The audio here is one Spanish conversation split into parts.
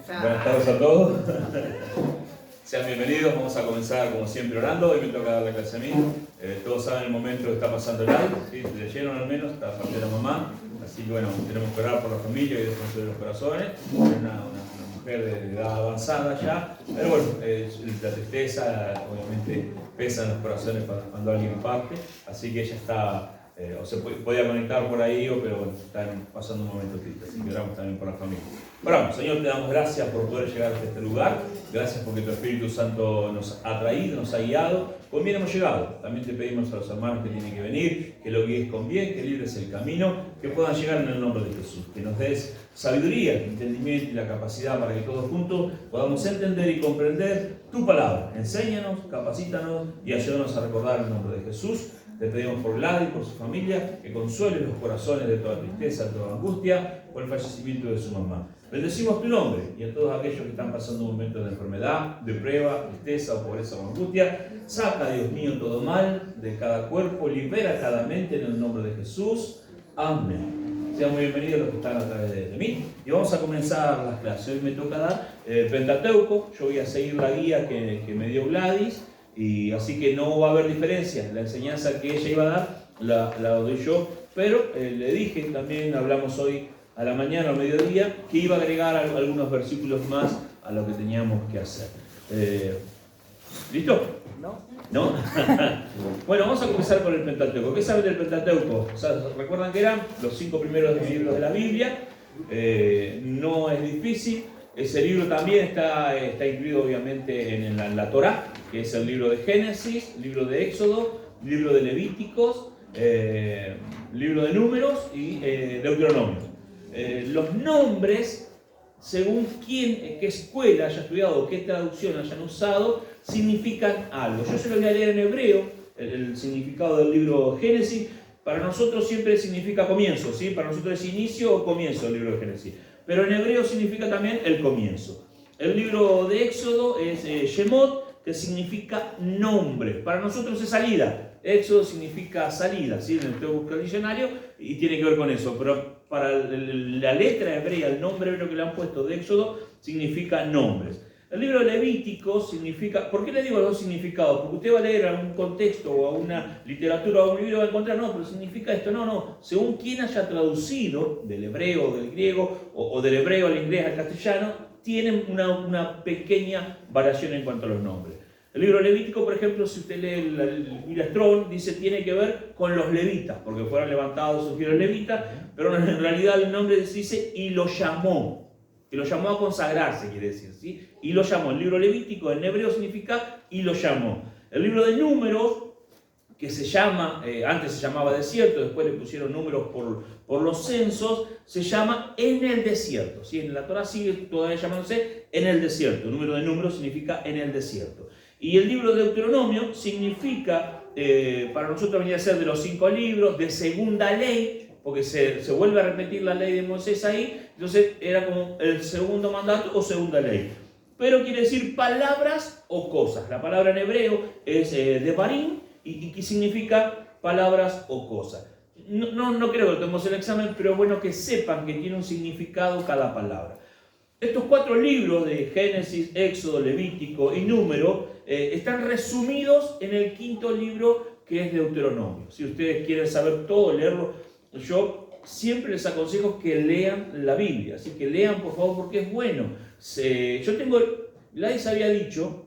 Buenas tardes a todos. Sean bienvenidos. Vamos a comenzar como siempre orando. Hoy me toca dar la clase a mí. Todos saben el momento que está pasando el aire, ¿sí? Leyeron al menos, está parte de la mamá. Así que bueno, tenemos que orar por la familia y defender los corazones. Una mujer de edad avanzada ya. Pero bueno, la tristeza obviamente pesa en los corazones cuando alguien parte. Así que ella está... o se podía conectar por ahí, pero bueno, están pasando un momento triste, así que oramos también por la familia. Oramos, Señor, te damos gracias por poder llegar hasta este lugar, gracias porque tu Espíritu Santo nos ha traído, nos ha guiado, con bien hemos llegado. También te pedimos a los hermanos que tienen que venir, que lo guíes con bien, que libres el camino, que puedan llegar en el nombre de Jesús, que nos des sabiduría, entendimiento y la capacidad para que todos juntos podamos entender y comprender tu palabra. Enséñanos, capacítanos y ayúdanos a recordar el nombre de Jesús. Te pedimos por Gladys, por su familia, que consuele los corazones de toda tristeza, de toda angustia, por el fallecimiento de su mamá. Bendecimos tu nombre y a todos aquellos que están pasando un momento de enfermedad, de prueba, tristeza o pobreza o angustia. Saca, Dios mío, todo mal de cada cuerpo, libera cada mente en el nombre de Jesús. Amén. Sean muy bienvenidos los que están a través de mí. Y vamos a comenzar las clases. Hoy me toca dar Pentateuco. Yo voy a seguir la guía que me dio Gladys. Y así que no va a haber diferencia. La enseñanza que ella iba a dar la doy yo. Pero le dije, también hablamos hoy a la mañana, al mediodía, que iba a agregar algunos versículos más a lo que teníamos que hacer. ¿Listo? ¿No? Bueno, vamos a comenzar con el Pentateuco. ¿Qué saben del Pentateuco? O sea, ¿recuerdan que eran los 5 primeros libros de la Biblia? No es difícil. Ese libro también está incluido obviamente en la Torá, que es el libro de Génesis, libro de Éxodo, libro de Levíticos, libro de Números y Deuteronomio. Los nombres, según qué escuela haya estudiado o qué traducción hayan usado, significan algo. Yo se lo voy a leer en hebreo, el significado del libro Génesis. Para nosotros siempre significa comienzo, ¿sí? Para nosotros es inicio o comienzo del libro de Génesis. Pero en hebreo significa también el comienzo. El libro de Éxodo es Shemot, que significa nombre. Para nosotros es salida. Éxodo significa salida, ¿sí? En el texto diccionario y tiene que ver con eso. Pero para la letra hebrea, el nombre hebreo que le han puesto de Éxodo significa nombres. El libro de Levítico significa... ¿Por qué le digo los dos significados? Porque usted va a leer a un contexto o a una literatura o a un libro y va a encontrar, no, pero significa esto. No. Según quien haya traducido del hebreo o del griego o del hebreo al inglés al castellano, tienen una pequeña variación en cuanto a los nombres. El libro Levítico, por ejemplo, si usted lee el William Strong, dice tiene que ver con los levitas, porque fueron levantados sus hijos levitas, pero en realidad el nombre dice y lo llamó. Que lo llamó a consagrarse, quiere decir, ¿sí? Y lo llamó. El libro Levítico en hebreo significa y lo llamó. El libro de Números, que se llama, antes se llamaba desierto, después le pusieron números por los censos, se llama en el desierto, ¿sí? En la Torah sigue todavía llamándose en el desierto. El número de números significa en el desierto. Y el libro de Deuteronomio significa, para nosotros venía a ser de los 5 libros, de segunda ley, porque se vuelve a repetir la ley de Moisés ahí, entonces era como el segundo mandato o segunda ley. Pero quiere decir palabras o cosas. La palabra en hebreo es devarim y que significa palabras o cosas. No creo que lo tomemos el examen, pero bueno que sepan que tiene un significado cada palabra. Estos 4 libros de Génesis, Éxodo, Levítico y Número están resumidos en el 5.º libro que es Deuteronomio. Si ustedes quieren saber todo, leerlo, yo siempre les aconsejo que lean la Biblia, así que lean por favor porque es bueno. Gladys había dicho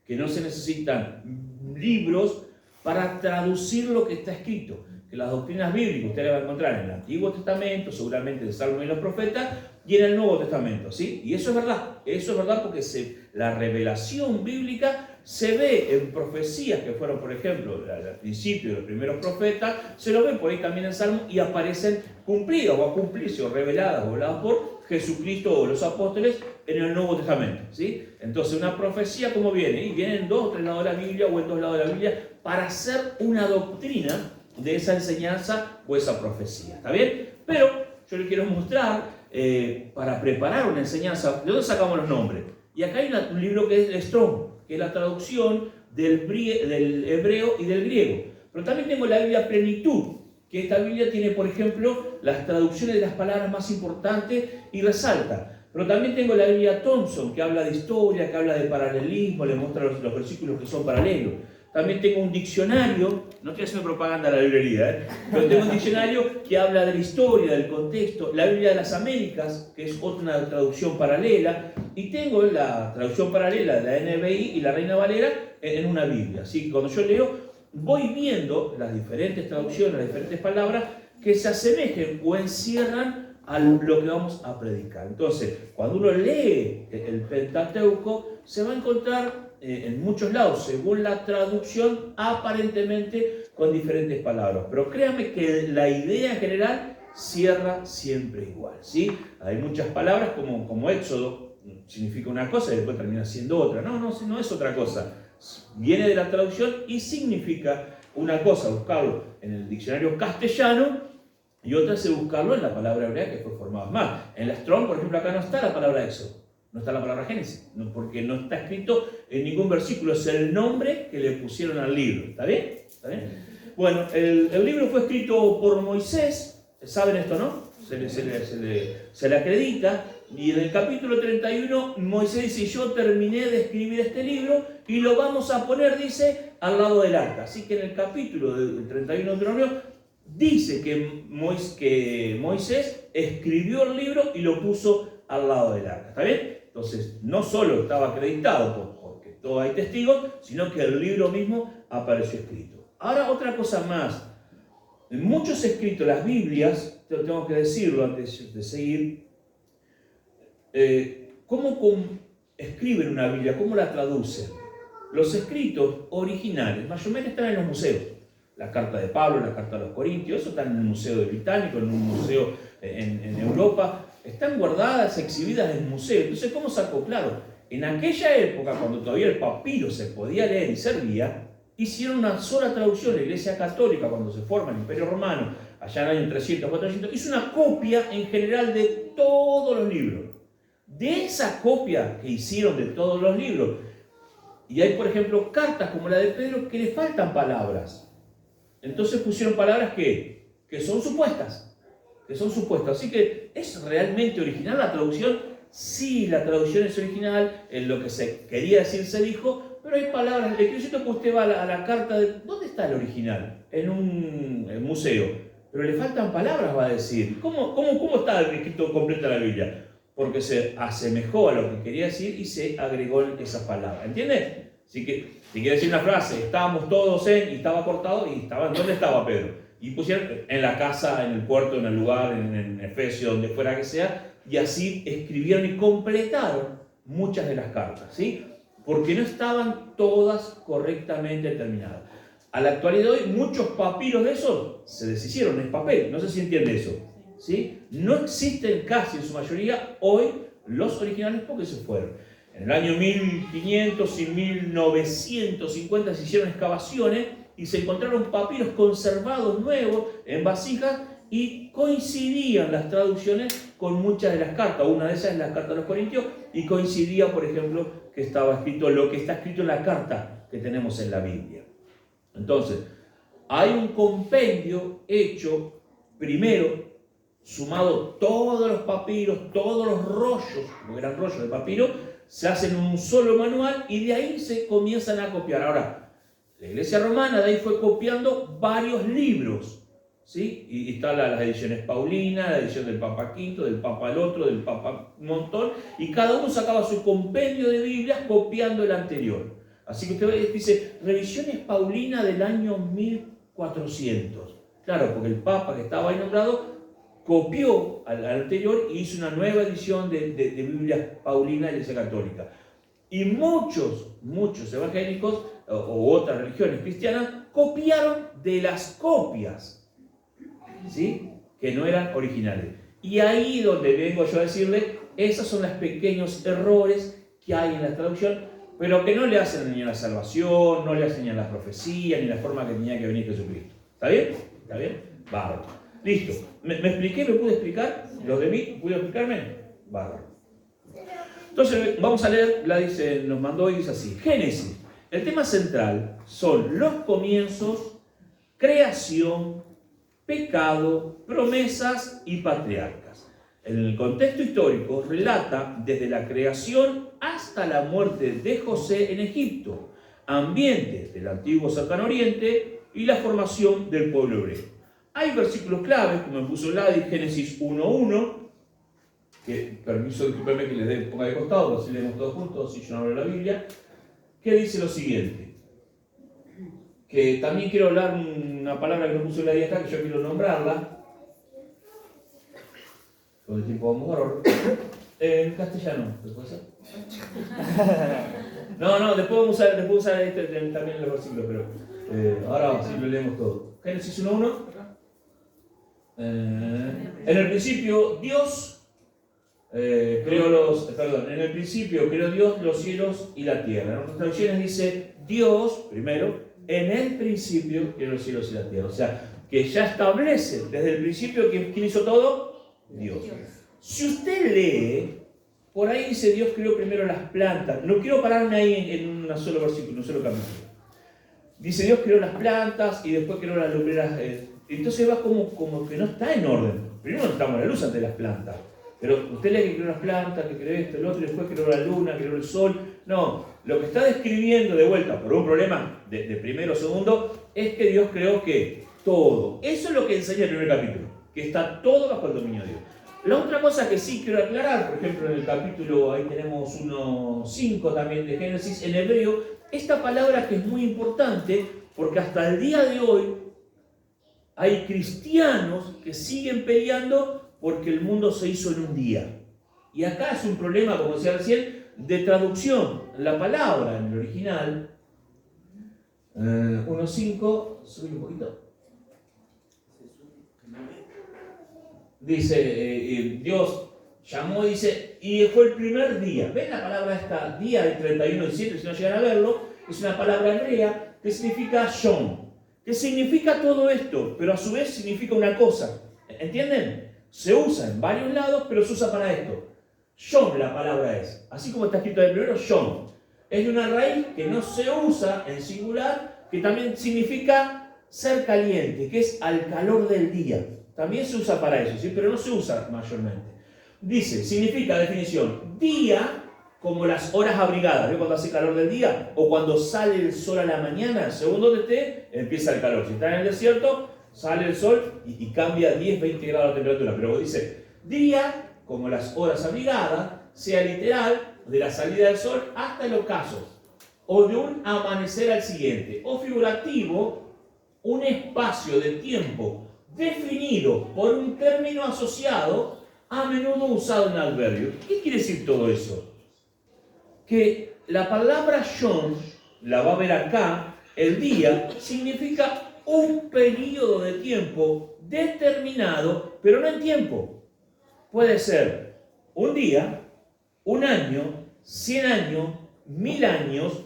que no se necesitan libros para traducir lo que está escrito, que las doctrinas bíblicas usted las va a encontrar en el Antiguo Testamento, seguramente en Salmo y los profetas, y en el Nuevo Testamento, ¿sí? Y eso es verdad porque la revelación bíblica se ve en profecías que fueron, por ejemplo, al principio de los primeros profetas, se lo ven por ahí también en Salmo y aparecen cumplidas o a cumplirse o reveladas o habladas por Jesucristo o los apóstoles en el Nuevo Testamento, ¿sí? Entonces una profecía, ¿cómo viene? Y viene en 2 o 3 lados de la Biblia o en 2 lados de la Biblia para hacer una doctrina de esa enseñanza o esa profecía, ¿está bien? Pero yo le quiero mostrar, para preparar una enseñanza, ¿de dónde sacamos los nombres? Y acá hay un libro que es el Strong, que es la traducción del hebreo y del griego. Pero también tengo la Biblia Plenitud, que esta Biblia tiene, por ejemplo, las traducciones de las palabras más importantes y resalta Pero también tengo la Biblia Thompson, que habla de historia, que habla de paralelismo, le muestra los versículos que son paralelos. También tengo un diccionario, no estoy haciendo propaganda a la librería, pero tengo un diccionario que habla de la historia, del contexto, la Biblia de las Américas, que es otra traducción paralela, y tengo la traducción paralela de la NBI y la Reina Valera en una Biblia. Así que cuando yo leo, voy viendo las diferentes traducciones, las diferentes palabras que se asemejen o encierran a lo que vamos a predicar. Entonces, cuando uno lee el Pentateuco, se va a encontrar en muchos lados, según la traducción, aparentemente con diferentes palabras. Pero créanme que la idea en general cierra siempre igual, ¿sí? Hay muchas palabras como Éxodo, significa una cosa y después termina siendo otra. No es otra cosa. Viene de la traducción y significa una cosa, buscarlo en el diccionario castellano, y otra es buscarlo en la palabra hebrea que fue formada. Más, en la Strong, por ejemplo, acá no está la palabra Éxodo, no está la palabra Génesis, porque no está escrito en ningún versículo, es el nombre que le pusieron al libro. ¿Está bien? ¿Está bien? Bueno, el libro fue escrito por Moisés, ¿saben esto, no? Se le acredita, y en el capítulo 31 Moisés dice: yo terminé de escribir este libro y lo vamos a poner, dice, al lado del arca. Así que en el capítulo del 31 de Deuteronomio dice que Moisés escribió el libro y lo puso al lado del arca. ¿Está bien? Entonces, no solo estaba acreditado porque todos hay testigos, sino que el libro mismo apareció escrito. Ahora, otra cosa más. En muchos escritos, las Biblias, tengo que decirlo antes de seguir, ¿cómo escriben una Biblia? ¿Cómo la traducen? Los escritos originales, mayormente están en los museos. La carta de Pablo, la carta de los Corintios, eso está en el Museo de Británico, en un museo en Europa. Están guardadas, exhibidas en museos. Entonces, ¿cómo sacó? Claro, en aquella época, cuando todavía el papiro se podía leer y servía, hicieron una sola traducción. La Iglesia Católica, cuando se forma el Imperio Romano, allá en el año 300, 400, hizo una copia en general de todos los libros. De esa copia que hicieron de todos los libros, y hay, por ejemplo, cartas como la de Pedro que le faltan palabras. Entonces pusieron palabras que son supuestas. Así que, ¿es realmente original la traducción? Sí, la traducción es original, en lo que se quería decir se dijo, pero hay palabras. Le quiero decir que usted va a la carta de... ¿Dónde está el original? En un museo. Pero le faltan palabras, va a decir. ¿Cómo está escrito completa la Biblia? Porque se asemejó a lo que quería decir y se agregó esas palabras. ¿Entiendes? Así que, si quiere decir una frase, estábamos todos y estaba cortado, y ¿dónde estaba Pedro? Y pusieron en la casa, en el puerto, en el lugar, en Efesio, donde fuera que sea, y así escribieron y completaron muchas de las cartas, ¿sí? Porque no estaban todas correctamente terminadas. A la actualidad de hoy, muchos papiros de esos se deshicieron, es papel, no sé si entiende eso, ¿sí? No existen casi en su mayoría hoy los originales porque se fueron. En el año 1500 y 1950 se hicieron excavaciones y se encontraron papiros conservados nuevos en vasijas y coincidían las traducciones con muchas de las cartas. Una de esas es la carta de los Corintios y coincidía, por ejemplo, que estaba escrito lo que está escrito en la carta que tenemos en la Biblia. Entonces, hay un compendio hecho primero, sumado todos los papiros, todos los rollos, porque eran rollos de papiro, se hacen un solo manual y de ahí se comienzan a copiar. Ahora, la Iglesia Romana de ahí fue copiando varios libros, ¿sí? Y están las ediciones Paulinas, la edición del Papa Quinto, del Papa el otro, del Papa un montón, y cada uno sacaba su compendio de Biblias copiando el anterior. Así que usted dice, revisiones Paulinas del año 1400. Claro, porque el Papa que estaba ahí nombrado copió al anterior y hizo una nueva edición de Biblia Paulina de la Iglesia Católica. Y muchos evangélicos o otras religiones cristianas copiaron de las copias, ¿sí? Que no eran originales. Y ahí donde vengo yo a decirle, esos son los pequeños errores que hay en la traducción, pero que no le hacen ni a la salvación, no le hacen ni a la profecía, ni a la forma que tenía que venir Jesucristo. ¿Está bien? ¿Está bien? Bárbaro. Listo. ¿Me expliqué? ¿Me pude explicar? ¿Los de mí? ¿Pude explicarme? Bárbaro. Entonces, vamos a leer, nos mandó y dice así. Génesis. El tema central son los comienzos, creación, pecado, promesas y patriarcas. En el contexto histórico relata desde la creación hasta la muerte de José en Egipto, ambiente del antiguo Cercano Oriente y la formación del pueblo hebreo. Hay versículos claves, como puso Ladi, Génesis 1:1, que permiso, discúlpeme que les ponga de costado, así leemos todos juntos, si yo no hablo la Biblia, que dice lo siguiente, que también quiero hablar una palabra que no puso Ladi acá, que yo quiero nombrarla, con el tiempo vamos a ahorrar. En castellano, ¿puede ser? No, después vamos a usar este también en los versículos, pero ahora sí lo leemos todo. Génesis 1:1. En el principio Dios en el principio creó Dios los cielos y la tierra. En otras traducciones dice Dios, primero, en el principio creó los cielos y la tierra. O sea, que ya establece desde el principio ¿quién hizo todo? Dios. Si usted lee, por ahí dice Dios creó primero las plantas. No quiero pararme ahí en un solo versículo, en un solo capítulo. Dice Dios creó las plantas y después creó las lumbreras. Entonces va como que no está en orden. Primero necesitamos la luz ante las plantas. Pero usted lee que creó las plantas, que creó esto, el otro, y después creó la luna, creó el sol. No, lo que está describiendo de vuelta por un problema de primero o segundo es que Dios creó que todo. Eso es lo que enseña el primer capítulo, que está todo bajo el dominio de Dios. La otra cosa que sí quiero aclarar, por ejemplo en el capítulo, ahí tenemos 1:5 también de Génesis, en hebreo, esta palabra que es muy importante, porque hasta el día de hoy hay cristianos que siguen peleando porque el mundo se hizo en un día. Y acá es un problema, como decía recién, de traducción. La palabra en el original, 1:5, subí un poquito. Dice, Dios llamó, dice, y fue el primer día. ¿Ven la palabra esta, día del 31 de diciembre? Si no llegan a verlo, es una palabra hebrea que significa Yom, que significa todo esto, pero a su vez significa una cosa. ¿Entienden? Se usa en varios lados, pero se usa para esto. Yom la palabra es, así como está escrito de primero, Yom. Es de una raíz que no se usa en singular, que también significa ser caliente, que es al calor del día. También se usa para eso, ¿sí? Pero no se usa mayormente. Dice, significa, definición, día como las horas abrigadas. ¿Ves cuando hace calor del día? O cuando sale el sol a la mañana, según donde esté, empieza el calor. Si está en el desierto, sale el sol y cambia 10, 20 grados la temperatura. Pero dice, día como las horas abrigadas, sea literal, de la salida del sol hasta el ocaso, o de un amanecer al siguiente, o figurativo, un espacio de tiempo definido por un término asociado, a menudo usado en adverbio. ¿Qué quiere decir todo eso? Que la palabra Yom, la va a ver acá, el día, significa un periodo de tiempo determinado, pero no en tiempo. Puede ser un día, un año, 100 años, 1000 años,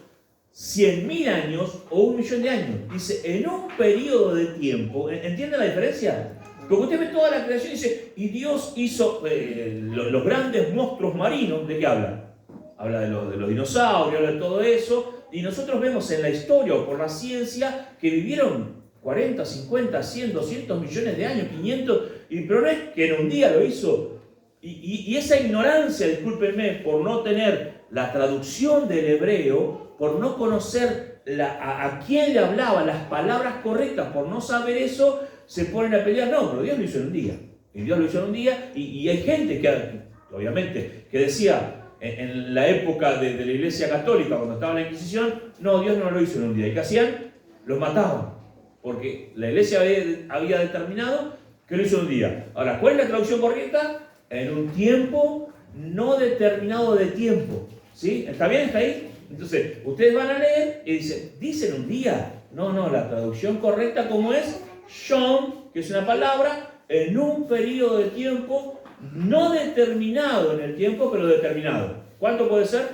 100.000 años o 1.000.000 de años. Dice, en un periodo de tiempo, ¿entienden la diferencia? Porque usted ve toda la creación y dice, y Dios hizo los grandes monstruos marinos. ¿De qué habla? Habla de los dinosaurios, habla de todo eso. Y nosotros vemos en la historia o por la ciencia que vivieron 40, 50, 100, 200 millones de años, 500, pero no es que en un día lo hizo. Y esa ignorancia, discúlpenme, por no tener la traducción del hebreo, por no conocer a quién le hablaba, las palabras correctas, por no saber eso, se ponen a pelear. No, pero Dios lo hizo en un día. Y Dios lo hizo en un día, y hay gente que, obviamente, que decía en la época de la Iglesia Católica, cuando estaba la Inquisición, no, Dios no lo hizo en un día. ¿Y qué hacían? Los mataban. Porque la Iglesia había determinado que lo hizo en un día. Ahora, ¿cuál es la traducción correcta? En un tiempo no determinado de tiempo. ¿Sí? ¿Está bien? ¿Está ahí? Entonces, ustedes van a leer y dicen un día. No, la traducción correcta, ¿cómo es? Yom, que es una palabra, en un periodo de tiempo no determinado en el tiempo, pero determinado. ¿Cuánto puede ser?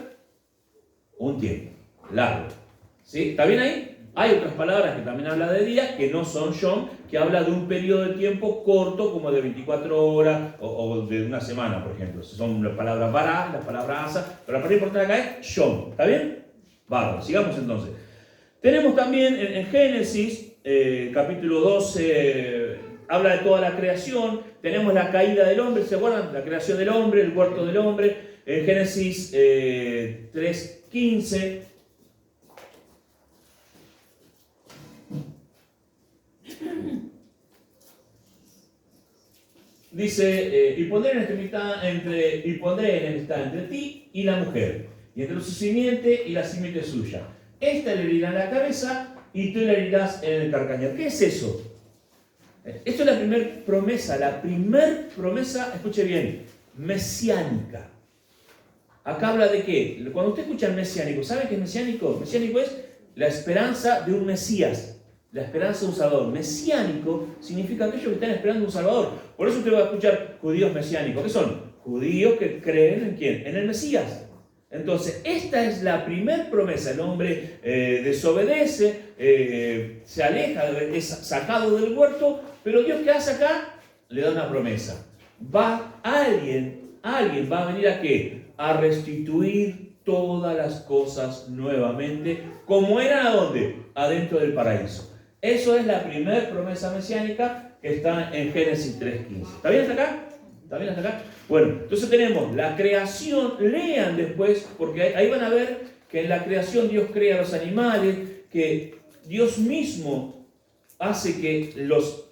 Un tiempo largo. ¿Sí? ¿Está bien ahí? Hay otras palabras que también hablan de días, que no son Yom, que habla de un periodo de tiempo corto, como de 24 horas o de una semana, por ejemplo. Son las palabras bará, las palabras asa, pero la parte importante acá es Yom. ¿Está bien? Bárbaro. Sigamos entonces. Tenemos también en Génesis, capítulo 12, habla de toda la creación, tenemos la caída del hombre, ¿se acuerdan? La creación del hombre, el huerto del hombre, en Génesis 3:15. Dice, y pondré enemistad entre ti y la mujer, y entre su simiente y la simiente suya. Esta le herirá en la cabeza y tú le herirás en el carcañal. ¿Qué es eso? Esto es la primer promesa, escuche bien, mesiánica. Acá habla de qué. Cuando usted escucha el mesiánico, ¿sabe qué es mesiánico? Mesiánico es la esperanza de un Mesías. La esperanza de un Salvador. Mesiánico significa aquellos que están esperando un Salvador. Por eso usted va a escuchar judíos mesiánicos. ¿Qué son? Judíos que creen en ¿quién? En el Mesías. Entonces, esta es la primer promesa. El hombre desobedece, se aleja, es sacado del huerto, pero Dios, ¿qué hace acá? Le da una promesa. Alguien va a venir a ¿qué? A restituir todas las cosas nuevamente, como eran ¿a dónde? Adentro del paraíso. Eso es la primera promesa mesiánica que está en Génesis 3:15. ¿Está bien hasta acá? ¿Está bien hasta acá? Bueno, entonces tenemos la creación. Lean después, porque ahí van a ver que en la creación Dios crea los animales, que Dios mismo hace que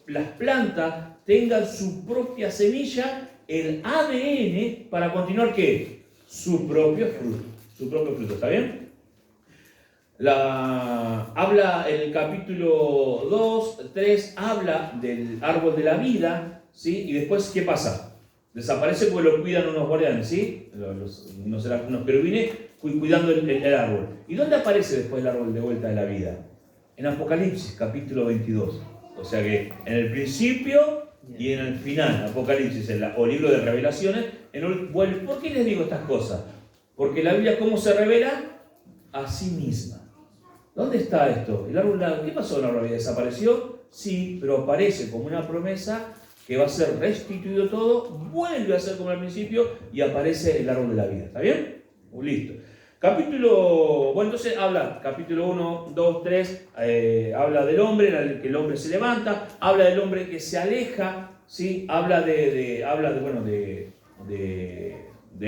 las plantas tengan su propia semilla, el ADN, para continuar ¿qué? Su propio fruto. Su propio fruto, ¿está bien? Habla el capítulo 2, 3, habla del árbol de la vida, ¿sí? Y después, ¿qué pasa? Desaparece porque lo cuidan unos guardianes, ¿sí? Unos querubines cuidando el árbol. ¿Y dónde aparece después el árbol de vuelta de la vida? En Apocalipsis, capítulo 22. O sea que en el principio y en el final, Apocalipsis, o libro de Revelaciones, ¿por qué les digo estas cosas? Porque la Biblia, ¿cómo se revela? A sí misma. ¿Dónde está esto? El árbol, ¿qué pasó con el árbol? ¿Desapareció? Sí, pero aparece como una promesa que va a ser restituido todo, vuelve a ser como al principio y aparece el árbol de la vida. ¿Está bien? Listo. Entonces habla, capítulo 1, 2, 3, habla del hombre, que el hombre se levanta, habla del hombre que se aleja, ¿sí? Habla de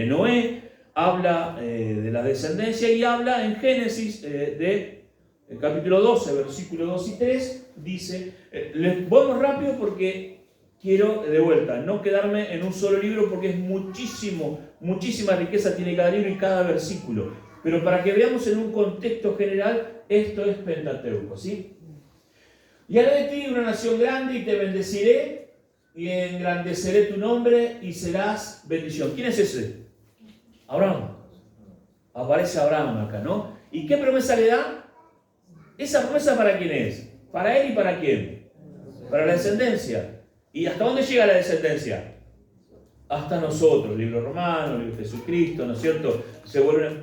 Noé, habla de la descendencia y habla en Génesis el capítulo 12, versículos 2 y 3, dice, vamos rápido porque quiero de vuelta no quedarme en un solo libro porque es muchísima riqueza tiene cada libro y cada versículo. Pero para que veamos en un contexto general, esto es Pentateuco, ¿sí? Y haré de ti una nación grande y te bendeciré y engrandeceré tu nombre y serás bendición. ¿Quién es ese? Abraham. Aparece Abraham acá, ¿no? ¿Y qué promesa le da? ¿Esa promesa para quién es? ¿Para él y para quién? Para la descendencia. ¿Y hasta dónde llega la descendencia? Hasta nosotros, libro romano, libro de Jesucristo, ¿no es cierto?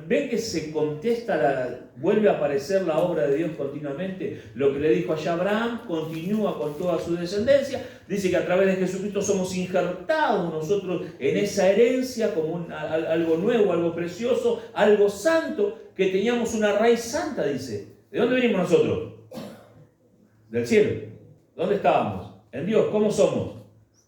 ¿Ven que se contesta, vuelve a aparecer la obra de Dios continuamente? Lo que le dijo allá Abraham continúa con toda su descendencia. Dice que a través de Jesucristo somos injertados nosotros en esa herencia como algo nuevo, algo precioso, algo santo, que teníamos una raíz santa, dice. ¿De dónde venimos nosotros? Del cielo. ¿Dónde estábamos? En Dios. ¿Cómo somos?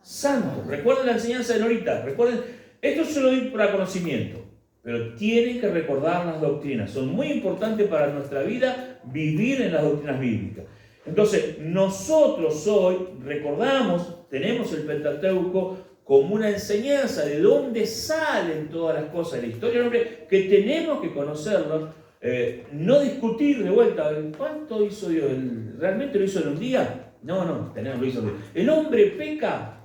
Santos. Recuerden la enseñanza de Norita. Recuerden, esto se lo doy para conocimiento, pero tienen que recordar las doctrinas. Son muy importantes para nuestra vida vivir en las doctrinas bíblicas. Entonces, nosotros hoy recordamos, tenemos el Pentateuco como una enseñanza de dónde salen todas las cosas de la historia del hombre, que tenemos que conocerlo. No discutir de vuelta, ¿cuánto hizo Dios? ¿Realmente lo hizo en un día? No, lo hizo Dios. ¿El hombre peca?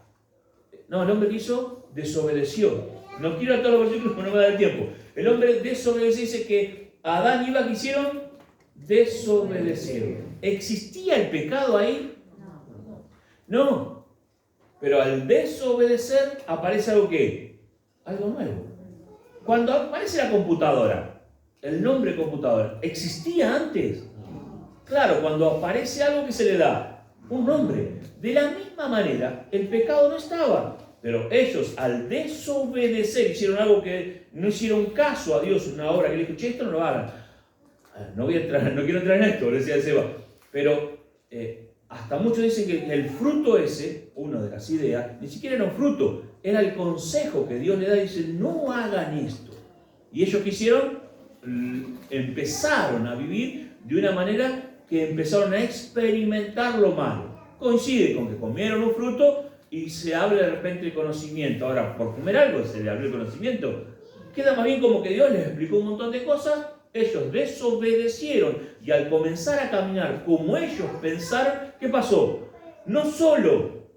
No, el hombre que hizo, desobedeció. No quiero a todos los versículos porque no me da el tiempo. El hombre desobedeció, dice que Adán y Eva, ¿qué hicieron? Desobedecieron. ¿Existía el pecado ahí? No. Pero al desobedecer aparece algo ¿qué? Algo nuevo. Cuando aparece la computadora, el nombre computadora, ¿existía antes? Claro, cuando aparece algo que se le da un nombre. De la misma manera, el pecado no estaba. Pero ellos, al desobedecer, hicieron algo que no hicieron caso a Dios, una obra que le dijo, che, esto no lo hagan. No quiero entrar en esto, le decía Seba. Pero hasta muchos dicen que el fruto ese, una de las ideas, ni siquiera era un fruto, era el consejo que Dios le da y dice, no hagan esto. Y ellos quisieron, empezaron a vivir de una manera que empezaron a experimentar lo malo. Coincide con que comieron un fruto y se abre de repente el conocimiento. Ahora, por comer algo se le abrió el conocimiento. Queda más bien como que Dios les explicó un montón de cosas, ellos desobedecieron y al comenzar a caminar como ellos pensaron, ¿qué pasó? No solo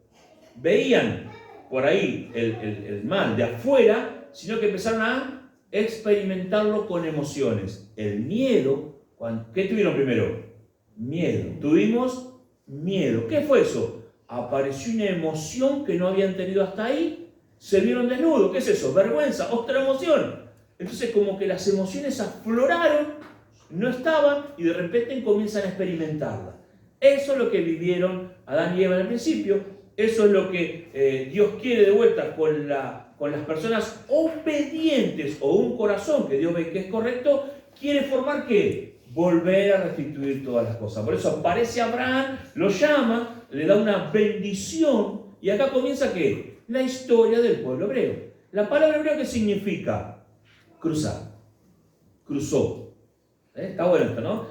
veían por ahí el mal de afuera, sino que empezaron a experimentarlo con emociones. El miedo, ¿qué tuvieron primero? Miedo. Tuvimos miedo. ¿Qué fue eso? Apareció una emoción que no habían tenido hasta ahí, se vieron desnudos. ¿Qué es eso? Vergüenza, otra emoción. Entonces como que las emociones afloraron, no estaban y de repente comienzan a experimentarlas. Eso es lo que vivieron Adán y Eva en el principio. Eso es lo que Dios quiere de vuelta con las personas obedientes o un corazón que Dios ve que es correcto. Quiere formar ¿qué? Volver a restituir todas las cosas. Por eso aparece Abraham, lo llama, le da una bendición y acá comienza ¿qué? La historia del pueblo hebreo. La palabra hebreo ¿qué significa? Cruzar. Cruzó. Está bueno esto, ¿no?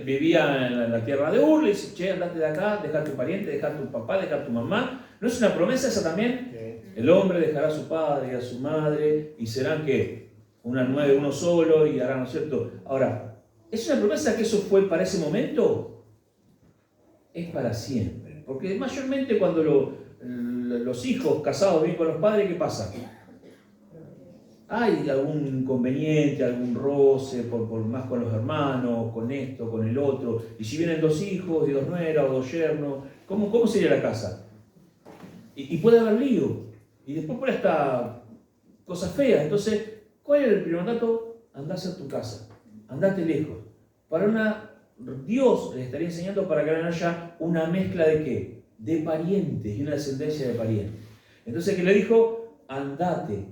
Vivía en la tierra de Ur, le dice, che, andate de acá, deja a tu pariente, deja a tu papá, deja a tu mamá. ¿No es una promesa esa también? Sí. El hombre dejará a su padre y a su madre y serán ¿qué? Uno solo y harán, ¿no es cierto? Ahora, ¿es una promesa que eso fue para ese momento? Es para siempre. Porque mayormente cuando los hijos casados viven con los padres, ¿qué pasa? Hay algún inconveniente, algún roce, por más con los hermanos, con esto, con el otro. Y si vienen dos hijos, y dos nueras o dos yernos, ¿cómo sería la casa? Y puede haber lío. Y después puede hasta cosas feas. Entonces, ¿cuál es el primer mandato? Andá a hacer tu casa. Andate lejos. Dios les estaría enseñando para que haya una mezcla de ¿qué? De parientes y una descendencia de parientes. Entonces, ¿qué le dijo? Andate.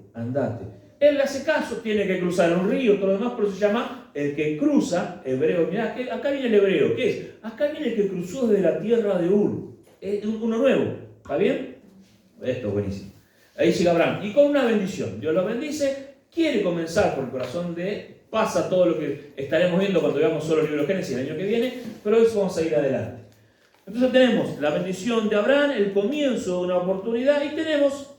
Él le hace caso, tiene que cruzar un río, todo lo demás, pero se llama el que cruza, hebreo. Mirá, acá viene el hebreo, ¿qué es? Acá viene el que cruzó desde la tierra de Ur. Es uno nuevo, ¿está bien? Esto es buenísimo. Ahí llega Abraham, y con una bendición. Dios lo bendice, quiere comenzar por el corazón pasa todo lo que estaremos viendo cuando veamos solo el libro de Génesis el año que viene, pero hoy vamos a ir adelante. Entonces tenemos la bendición de Abraham, el comienzo de una oportunidad, y tenemos...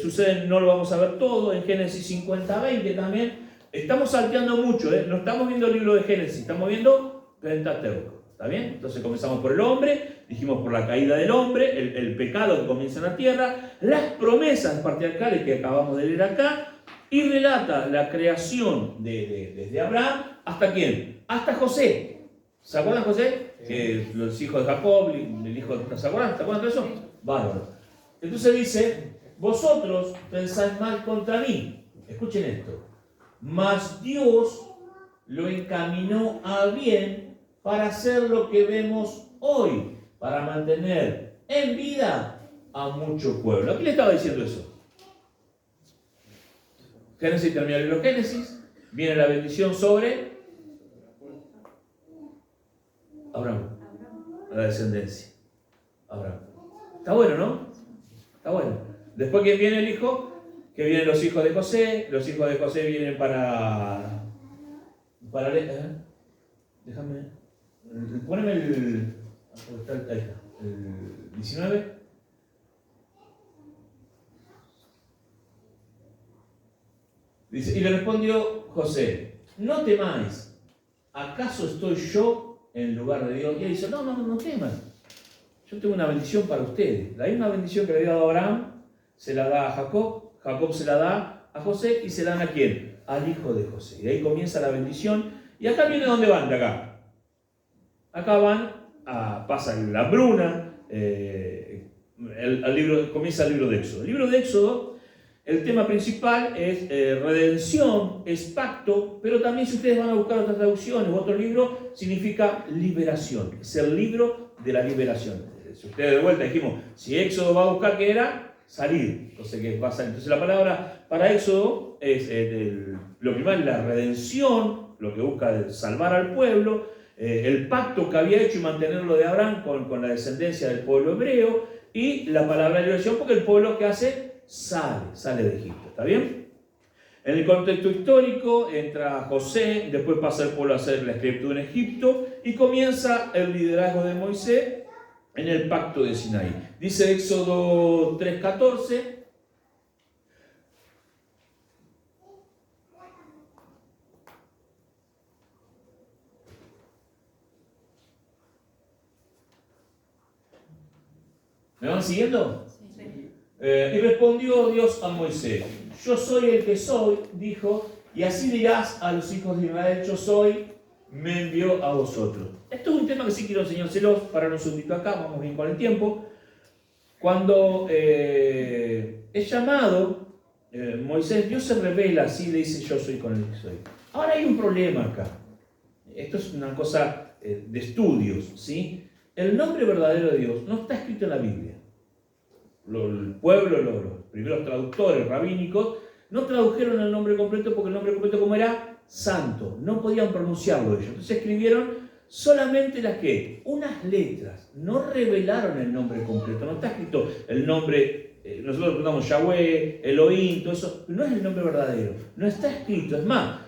sucede, no lo vamos a ver todo, en Génesis 50-20 también. Estamos salteando mucho, no estamos viendo el libro de Génesis, estamos viendo Pentateuco. ¿Está bien? Entonces comenzamos por el hombre, dijimos por la caída del hombre, el pecado que comienza en la tierra, las promesas patriarcales que acabamos de leer acá, y relata la creación desde Abraham hasta ¿quién? Hasta José. ¿Se acuerdan José? Que los hijos de Jacob, el hijo de... ¿Se acuerdan? ¿Se acuerdan de eso? Bárbaro. Entonces dice... Vosotros pensáis mal contra mí. Escuchen esto. Mas Dios lo encaminó a bien para hacer lo que vemos hoy, para mantener en vida a mucho pueblo. ¿A quién le estaba diciendo eso? Génesis termina el libro Génesis, viene la bendición sobre Abraham, la descendencia. Abraham. Está bueno, ¿no? Está bueno. Después que viene el hijo, que vienen los hijos de José vienen para déjame, poneme el 19. Dice, y le respondió José, no temáis, ¿acaso estoy yo en lugar de Dios? Y él dice, no teman, yo tengo una bendición para ustedes. La misma bendición que le había dado a Abraham, se la da a Jacob, Jacob se la da a José y se la dan a ¿quién? Al hijo de José. Y ahí comienza la bendición. Y acá viene ¿dónde van de acá? Acá van, pasa la hambruna, comienza el libro de Éxodo. El libro de Éxodo, el tema principal es redención, es pacto, pero también si ustedes van a buscar otras traducciones u otro libro, significa liberación. Es el libro de la liberación. Si ustedes de vuelta dijimos, si Éxodo va a buscar, ¿qué era? Salir. Entonces la palabra para Éxodo es lo primero es la redención, lo que busca es salvar al pueblo. el pacto que había hecho y mantenerlo de Abraham con la descendencia del pueblo hebreo, y la palabra de liberación, porque el pueblo que hace sale de Egipto. ¿Está bien? En el contexto histórico entra José, después pasa el pueblo a hacer la esclavitud en Egipto y comienza el liderazgo de Moisés en el pacto de Sinaí. Dice Éxodo 3:14. ¿Me van siguiendo? Sí. Y respondió Dios a Moisés: yo soy el que soy, dijo, y así dirás a los hijos de Israel: yo soy, me envió a vosotros. Esto es un tema que sí quiero enseñárselos para un segundito acá, vamos bien con el tiempo. Cuando es llamado, Moisés, Dios se revela así, le dice: yo soy con el que soy. Ahora hay un problema acá. Esto es una cosa de estudios, ¿sí? El nombre verdadero de Dios no está escrito en la Biblia. El pueblo, los primeros traductores rabínicos, no tradujeron el nombre completo porque el nombre completo, como era santo, no podían pronunciarlo ellos. Entonces escribieron solamente las que, unas letras, no revelaron el nombre completo. No está escrito el nombre, nosotros preguntamos Yahweh, Elohim, todo eso, no es el nombre verdadero, no está escrito. Es más,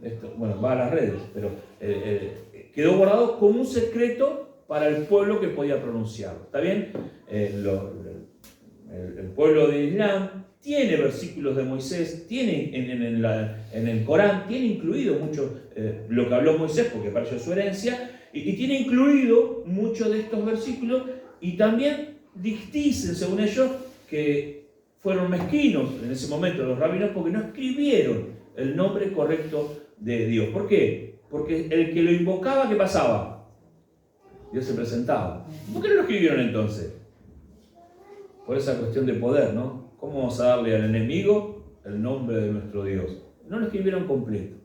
esto, bueno, va a las redes, pero quedó guardado como un secreto para el pueblo que podía pronunciarlo. ¿Está bien? El pueblo de Islam tiene versículos de Moisés, tiene en el Corán, tiene incluido mucho lo que habló Moisés, porque para ellos es su herencia, y tiene incluido muchos de estos versículos, y también dicen, según ellos, que fueron mezquinos en ese momento los rabinos porque no escribieron el nombre correcto de Dios. ¿Por qué? Porque el que lo invocaba, ¿qué pasaba? Dios se presentaba. ¿Por qué no lo escribieron entonces? Por esa cuestión de poder, ¿no? ¿Cómo vamos a darle al enemigo el nombre de nuestro Dios? No lo escribieron completo.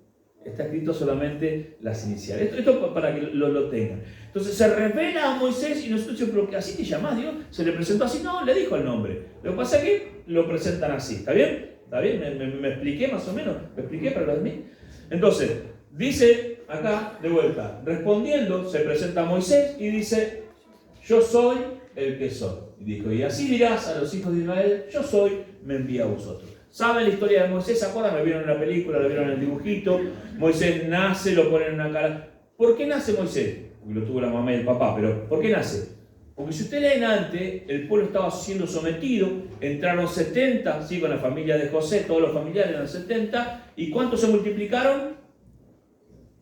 Está escrito solamente las iniciales. Esto para que lo tengan. Entonces se revela a Moisés y nosotros decimos: ¿pero así te llamás, Dios? ¿Se le presentó así? No, le dijo el nombre. Lo que pasa es que lo presentan así. ¿Está bien? ¿Está bien? ¿Me expliqué más o menos? ¿Me expliqué para los demás? Entonces, dice acá, de vuelta, respondiendo, se presenta a Moisés y dice: yo soy el que soy. Y dijo: y así dirás a los hijos de Israel: yo soy, me envía a vosotros. ¿Saben la historia de Moisés? ¿Se acuerdan? ¿Lo vieron en la película? ¿Lo vieron en el dibujito? Moisés nace, lo ponen en una cara. ¿Por qué nace Moisés? Porque lo tuvo la mamá y el papá, pero ¿por qué nace? Porque si usted leen antes, el pueblo estaba siendo sometido, entraron 70, ¿sí? Con la familia de José, todos los familiares eran 70, ¿y cuántos se multiplicaron?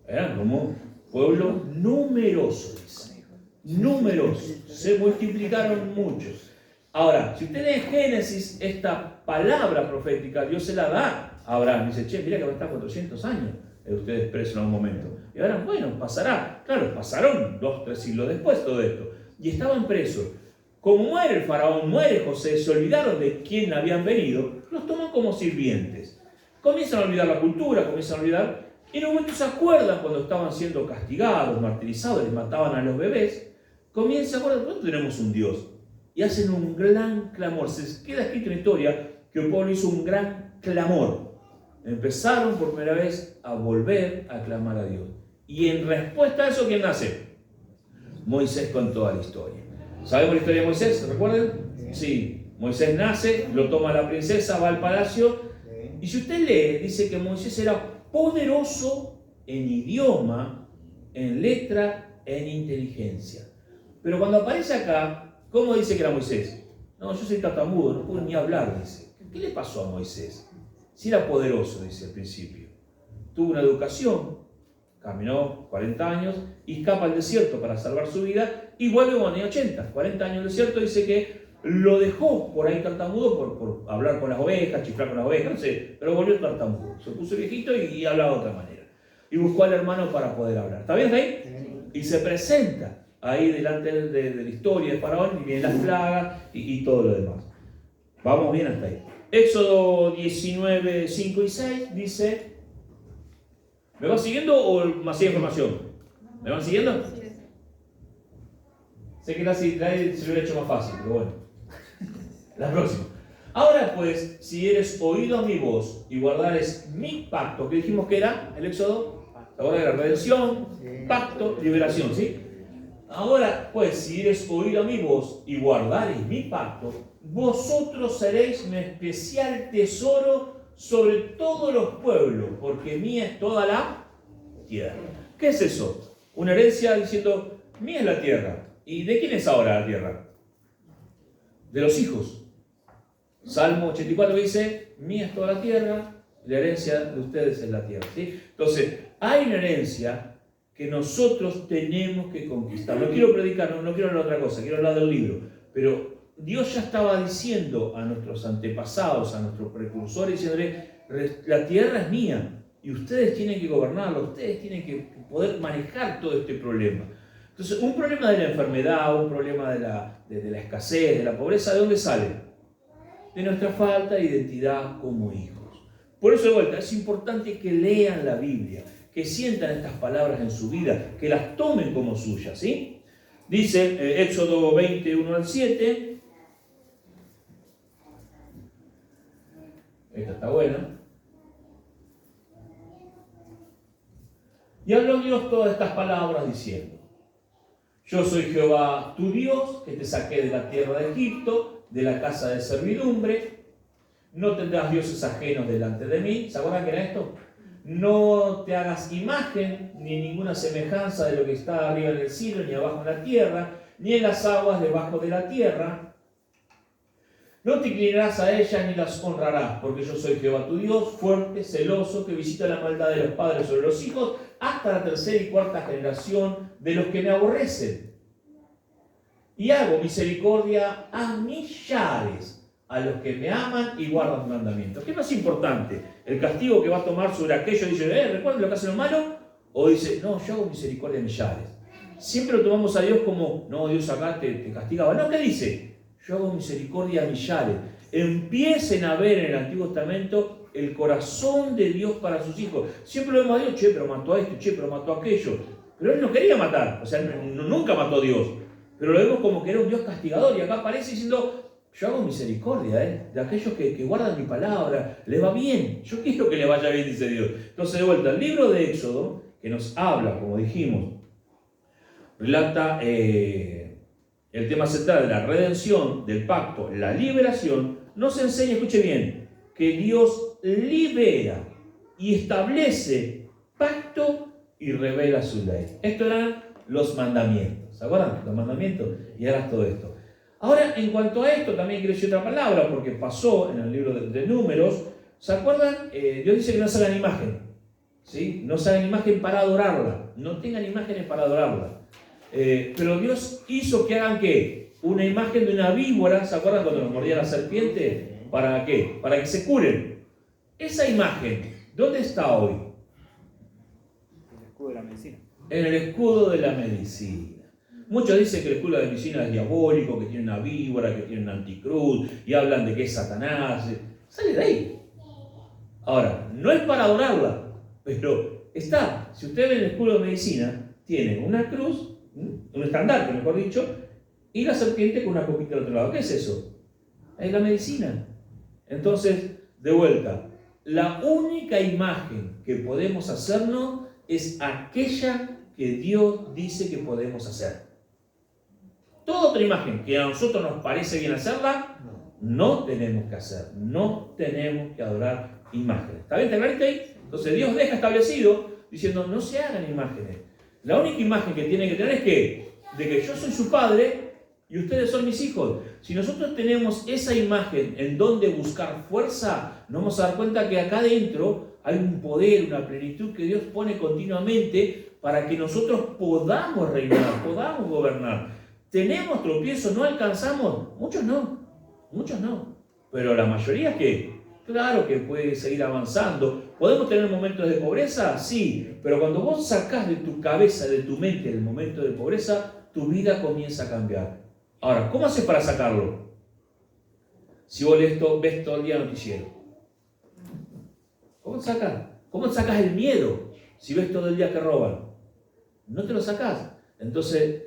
Eran como pueblo numeroso, dice. Numerosos, se multiplicaron muchos. Ahora, si usted lee en Génesis, esta palabra profética, Dios se la da a Abraham. Dice: che, mira que va a estar 400 años ustedes presos en algún momento. Y ahora, bueno, pasará. Claro, pasaron 2-3 siglos después todo esto. Y estaban presos. Como muere el faraón, muere José, se olvidaron de quién habían venido, los toman como sirvientes. Comienzan a olvidar la cultura, comienzan a olvidar, y en un momento se acuerdan cuando estaban siendo castigados, martirizados, les mataban a los bebés, comienzan a acordar: ¿cuándo tenemos un Dios? Y hacen un gran clamor. Se queda escrito en la historia que el pueblo hizo un gran clamor. Empezaron por primera vez a volver a clamar a Dios. Y en respuesta a eso, ¿quién nace? Moisés, con toda la historia. ¿Sabemos la historia de Moisés? ¿Se recuerdan? Sí. Moisés nace, lo toma la princesa, va al palacio. Y si usted lee, dice que Moisés era poderoso en idioma, en letra, en inteligencia. Pero cuando aparece acá, ¿cómo dice que era Moisés? No, yo soy tartamudo, no puedo ni hablar, dice. ¿Qué le pasó a Moisés? Si era poderoso, dice al principio. Tuvo una educación, caminó 40 años y escapa al desierto para salvar su vida y vuelve cuando tenía 80. 40 años en el desierto, dice que lo dejó por ahí tartamudo por hablar con las ovejas, chiflar con las ovejas, no sé, pero volvió tartamudo. Se puso viejito y hablaba de otra manera. Y buscó al hermano para poder hablar. ¿Está bien ahí? Sí. Y se presenta ahí delante de la historia de Faraón, y vienen las plagas y todo lo demás. Vamos bien hasta ahí. Éxodo 19, 5 y 6 dice: ¿me van siguiendo o más información? ¿Me van siguiendo? Sé que la se lo he hecho más fácil, pero bueno. La próxima. Ahora pues, si eres oído a mi voz y guardares mi pacto, que dijimos que era el Éxodo Ahora de la redención, pacto, liberación, ¿sí? Ahora, pues, si eres oído a mi voz y guardaréis mi pacto, vosotros seréis mi especial tesoro sobre todos los pueblos, porque mía es toda la tierra. ¿Qué es eso? Una herencia diciendo, mía es la tierra. ¿Y de quién es ahora la tierra? De los hijos. Salmo 84 dice, mía es toda la tierra, la herencia de ustedes es la tierra, ¿sí? Entonces, hay una herencia que nosotros tenemos que conquistar. No quiero predicar, no quiero hablar de otra cosa, quiero hablar del libro. Pero Dios ya estaba diciendo a nuestros antepasados, a nuestros precursores, diciéndole, la tierra es mía y ustedes tienen que gobernarla, ustedes tienen que poder manejar todo este problema. Entonces, un problema de la enfermedad, un problema de la escasez, de la pobreza, ¿de dónde sale? De nuestra falta de identidad como hijos. Por eso, de vuelta, es importante que lean la Biblia, que sientan estas palabras en su vida, que las tomen como suyas, ¿sí? Dice Éxodo 20, 1 al 7. Esta está buena. Y habló Dios todas estas palabras diciendo, yo soy Jehová tu Dios, que te saqué de la tierra de Egipto, de la casa de servidumbre. No tendrás dioses ajenos delante de mí. ¿Se acuerdan que era esto? No te hagas imagen ni ninguna semejanza de lo que está arriba en el cielo, ni abajo en la tierra, ni en las aguas debajo de la tierra. No te inclinarás a ellas ni las honrarás, porque yo soy Jehová tu Dios, fuerte, celoso, que visita la maldad de los padres sobre los hijos, hasta la tercera y cuarta generación de los que me aborrecen. Y hago misericordia a millares, a los que me aman y guardan mis mandamientos. ¿Qué es más importante? ¿El castigo que va a tomar sobre aquello? Dice, ¿recuerden lo que hacen los malos? O dice, no, yo hago misericordia a millares. Siempre lo tomamos a Dios como, no, Dios acá te castigaba. No, ¿qué dice? Yo hago misericordia a millares. Empiecen a ver en el Antiguo Testamento el corazón de Dios para sus hijos. Siempre lo vemos a Dios, che, pero mató a esto, che, pero mató a aquello. Pero Él no quería matar, o sea, nunca mató a Dios. Pero lo vemos como que era un Dios castigador, y acá aparece diciendo, yo hago misericordia de aquellos que guardan mi palabra, les va bien, yo quiero que le vaya bien, dice Dios. Entonces, de vuelta, el libro de Éxodo, que nos habla, como dijimos, relata el tema central de la redención, del pacto, la liberación, nos enseña, escuche bien, que Dios libera y establece pacto y revela su ley. Esto eran los mandamientos. ¿Se acuerdan? Los mandamientos. Y ahora todo esto. Ahora, en cuanto a esto, también quiero decir otra palabra, porque pasó en el libro de Números. ¿Se acuerdan? Dios dice que no se hagan imagen. ¿Sí? No se hagan imagen para adorarla. No tengan imágenes para adorarla. Pero Dios hizo que hagan ¿qué? Una imagen de una víbora. ¿Se acuerdan cuando nos mordía la serpiente? ¿Para qué? Para que se curen. Esa imagen, ¿dónde está hoy? El escudo de la medicina. En el escudo de la medicina. Muchos dicen que el escudo de la medicina es diabólico, que tiene una víbora, que tiene un anticruz, y hablan de que es Satanás. Sale de ahí. Ahora, no es para adorarla, pero está. Si usted ve el escudo de medicina, tiene una cruz, un estandarte, mejor dicho, y la serpiente con una copita al otro lado. ¿Qué es eso? Es la medicina. Entonces, de vuelta, la única imagen que podemos hacernos es aquella que Dios dice que podemos hacer. Toda otra imagen que a nosotros nos parece bien hacerla, no tenemos que hacer. No tenemos que adorar imágenes. ¿Está bien? ¿Te aclariste ahí? Entonces Dios deja establecido diciendo, no se hagan imágenes. La única imagen que tienen que tener es que, de que yo soy su padre y ustedes son mis hijos. Si nosotros tenemos esa imagen en donde buscar fuerza, nos vamos a dar cuenta que acá adentro hay un poder, una plenitud que Dios pone continuamente para que nosotros podamos reinar, podamos gobernar. ¿Tenemos tropiezos? ¿No alcanzamos? Muchos no. Pero la mayoría que, claro que puede seguir avanzando. ¿Podemos tener momentos de pobreza? Sí, pero cuando vos sacás de tu cabeza, de tu mente el momento de pobreza, tu vida comienza a cambiar. Ahora, ¿cómo haces para sacarlo? Si vos ves todo el día noticiero. ¿Cómo sacas el miedo si ves todo el día que roban? No te lo sacás. Entonces,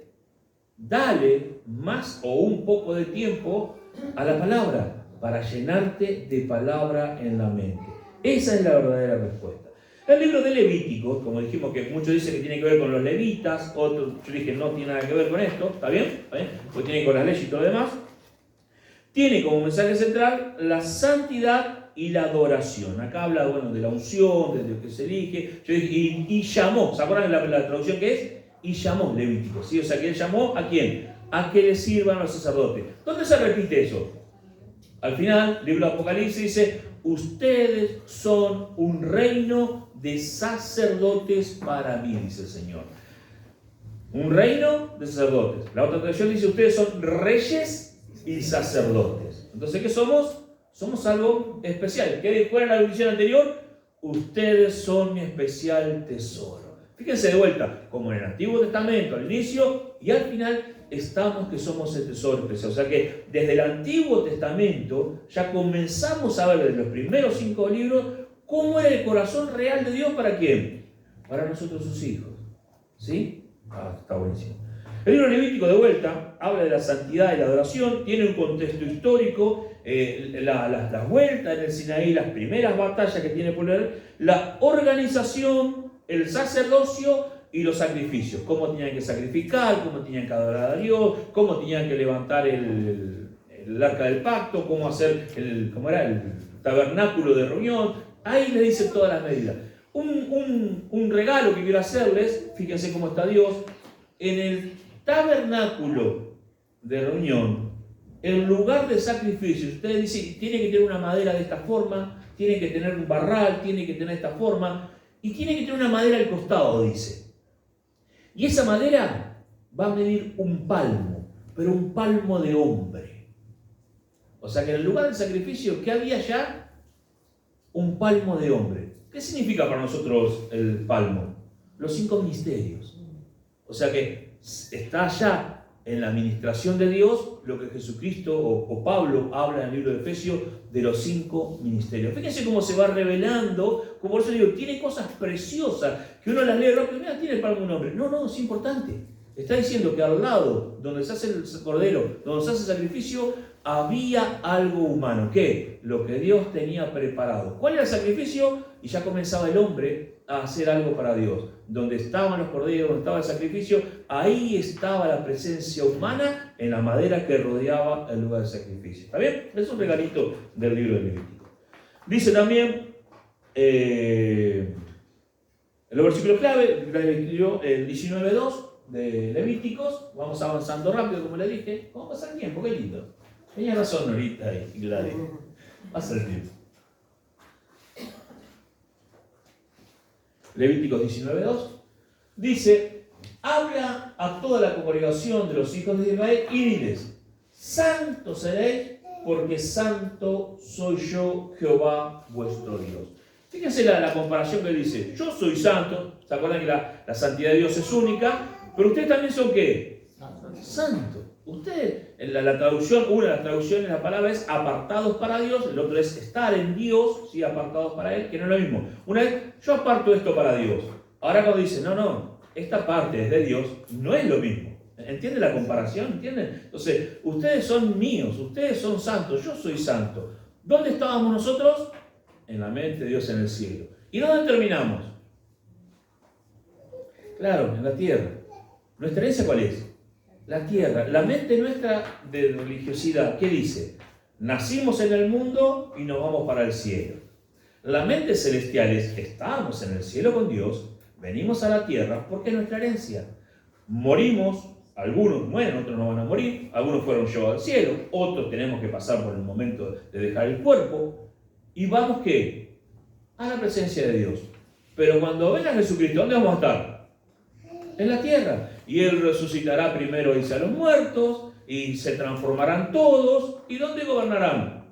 dale más o un poco de tiempo a la palabra para llenarte de palabra en la mente. Esa es la verdadera respuesta. El libro de Levítico, como dijimos que muchos dicen que tiene que ver con los levitas, otros yo dije no tiene nada que ver con esto, ¿está bien? ¿Está bien? Pues tiene que ver con las leyes y todo lo demás. Tiene como mensaje central la santidad y la adoración. Acá habla, bueno, de la unción, de lo que se elige. Yo dije, y llamó, ¿se acuerdan de la traducción que es? Y llamó Levítico, ¿sí? O sea, que él llamó ¿a quién? A que le sirvan a los sacerdotes. ¿Dónde se repite eso? Al final, el libro de Apocalipsis dice, ustedes son un reino de sacerdotes para mí, dice el Señor. Un reino de sacerdotes. La otra traducción dice, ustedes son reyes y sacerdotes. Entonces, ¿qué somos? Somos algo especial. ¿Qué fue la definición anterior? Ustedes son mi especial tesoro. Fíjense de vuelta, como en el Antiguo Testamento, al inicio y al final, estamos que somos el tesoro especial. O sea que desde el Antiguo Testamento ya comenzamos a ver desde los primeros 5 libros cómo era el corazón real de Dios. ¿Para quién? Para nosotros sus hijos. ¿Sí? Está buenísimo. El libro Levítico, de vuelta, habla de la santidad y la adoración, tiene un contexto histórico, las vueltas en el Sinaí, las primeras batallas que tiene Pueblo, la organización, el sacerdocio y los sacrificios. Cómo tenían que sacrificar, cómo tenían que adorar a Dios, cómo tenían que levantar el arca del pacto, cómo hacer el tabernáculo de reunión. Ahí le dice todas las medidas. Un regalo que quiero hacerles, fíjense cómo está Dios, en el tabernáculo de reunión, en lugar de sacrificios, ustedes dicen, tiene que tener una madera de esta forma, tiene que tener un barral, tiene que tener esta forma, y tiene que tener una madera al costado, dice. Y esa madera va a medir un palmo, pero un palmo de hombre. O sea que en el lugar del sacrificio, ¿qué había ya? Un palmo de hombre. ¿Qué significa para nosotros el palmo? Los 5 ministerios. O sea que está allá en la administración de Dios lo que Jesucristo o Pablo habla en el libro de Efesios de los 5 ministerios. Fíjense cómo se va revelando, como por eso digo, tiene cosas preciosas que uno las lee rápido, mira, tiene el palmo de un hombre. No, es importante. Está diciendo que al lado donde se hace el cordero, donde se hace el sacrificio, había algo humano. ¿Qué? Lo que Dios tenía preparado. ¿Cuál era el sacrificio? Y ya comenzaba el hombre a hacer algo para Dios. Donde estaban los corderos, donde estaba el sacrificio, ahí estaba la presencia humana en la madera que rodeaba el lugar del sacrificio. ¿Está bien? Es un regalito del libro de Levítico. Dice también, en los versículos clave, el 19.2 de Levíticos, vamos avanzando rápido, como le dije. Vamos a pasar el tiempo, qué lindo. Tenía razón ahorita y Gladys. Pasa el tiempo. Levíticos 19.2 dice, habla a toda la congregación de los hijos de Israel y diles, santos seréis porque santo soy yo, Jehová vuestro Dios. Fíjense la comparación que dice, yo soy santo, ¿se acuerdan que la santidad de Dios es única? Pero ustedes también son ¿qué? Santos. Ustedes, la traducción, una de las traducciones de la palabra es apartados para Dios, el otro es estar en Dios, ¿sí? Apartados para Él, que no es lo mismo. Una vez, yo aparto esto para Dios. Ahora cuando dice, no, esta parte es de Dios, no es lo mismo. ¿Entienden la comparación? ¿Entienden? Entonces, ustedes son míos, ustedes son santos, yo soy santo. ¿Dónde estábamos nosotros? En la mente de Dios en el cielo. ¿Y dónde terminamos? Claro, en la tierra. ¿Nuestra herencia cuál es? La tierra. La mente nuestra de religiosidad, ¿qué dice? Nacimos en el mundo y nos vamos para el cielo. La mente celestial es, estamos en el cielo con Dios, venimos a la tierra porque es nuestra herencia. Morimos, algunos mueren, otros no van a morir, algunos fueron llevados al cielo, otros tenemos que pasar por el momento de dejar el cuerpo y vamos ¿qué? A la presencia de Dios. Pero cuando venga Jesucristo, ¿dónde vamos a estar? En la tierra. Y Él resucitará primero, dice, a los muertos, y se transformarán todos. ¿Y dónde gobernarán?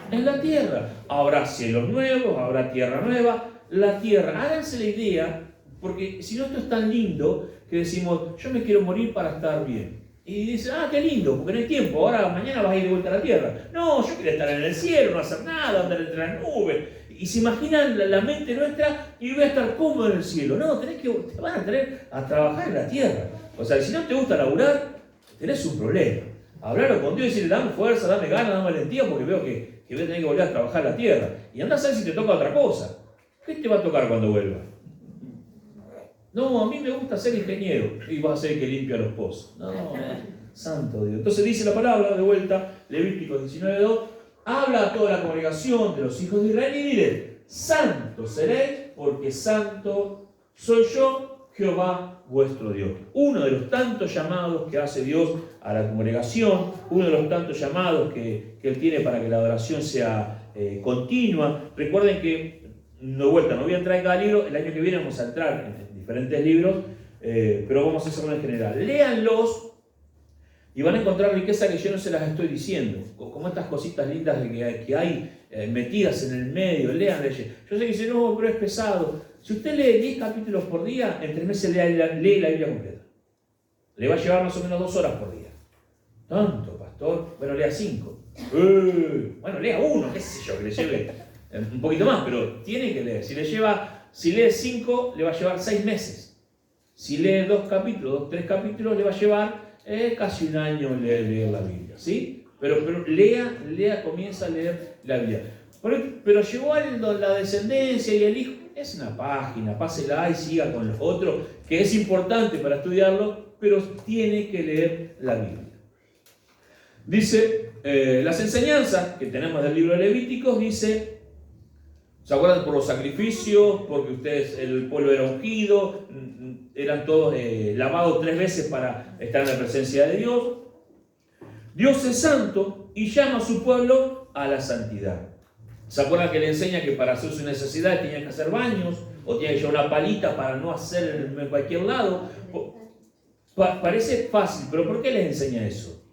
En la tierra. Habrá cielos nuevos, habrá tierra nueva. La tierra, háganse la idea, porque si no esto es tan lindo, que decimos, yo me quiero morir para estar bien. Y dice, qué lindo, porque no hay tiempo, ahora mañana vas a ir de vuelta a la tierra. No, yo quiero estar en el cielo, no hacer nada, andar entre las nubes. Y se imaginan la mente nuestra y voy a estar cómodo en el cielo. No, te van a tener a trabajar en la tierra. O sea, si no te gusta laburar, tenés un problema. Hablarlo con Dios y decirle, dame fuerza, dame ganas, dame valentía, porque veo que voy a tener que volver a trabajar en la tierra. Y andá a ver si te toca otra cosa. ¿qué te va a tocar cuando vuelva? No, a mí me gusta ser ingeniero. Y vas a ser el que limpia los pozos. No, santo Dios. Entonces dice la palabra, de vuelta, Levíticos 19:2, habla a toda la congregación de los hijos de Israel y dile, santos seréis, porque santo soy yo, Jehová vuestro Dios. Uno de los tantos llamados que hace Dios a la congregación, uno de los tantos llamados que Él tiene para que la adoración sea continua. Recuerden que, de vuelta, no voy a entrar en cada libro, el año que viene vamos a entrar en diferentes libros, pero vamos a hacerlo en general. Léanlos y van a encontrar riqueza que yo no se las estoy diciendo, como estas cositas lindas que hay metidas en el medio. Lean. Yo sé que dicen, no, pero es pesado. Si usted lee 10 capítulos por día, en 3 meses lee la Biblia completa. Le va a llevar más o menos 2 horas por día. ¿Tanto, pastor? Bueno, lea 5. Bueno, lea 1, qué sé yo, que le lleve un poquito más, pero tiene que leer. Si lee 5, le va a llevar 6 meses. Si lee 2 capítulos, 3 capítulos, le va a llevar casi un año leer la Biblia, ¿sí? Pero lea, comienza a leer la Biblia. Pero llegó la descendencia y el hijo, es una página, pásela y siga con los otros, que es importante para estudiarlo, pero tiene que leer la Biblia. Dice, las enseñanzas que tenemos del libro de Levíticos, dice, ¿se acuerdan? Por los sacrificios, porque el pueblo era ungido, eran todos lavados 3 veces para estar en la presencia de Dios. Dios es santo y llama a su pueblo a la santidad. ¿Se acuerdan que le enseña que para hacer sus necesidades tenía que hacer baños? O tenía que llevar una palita para no hacer en cualquier lado. Parece fácil, pero ¿por qué les enseña eso?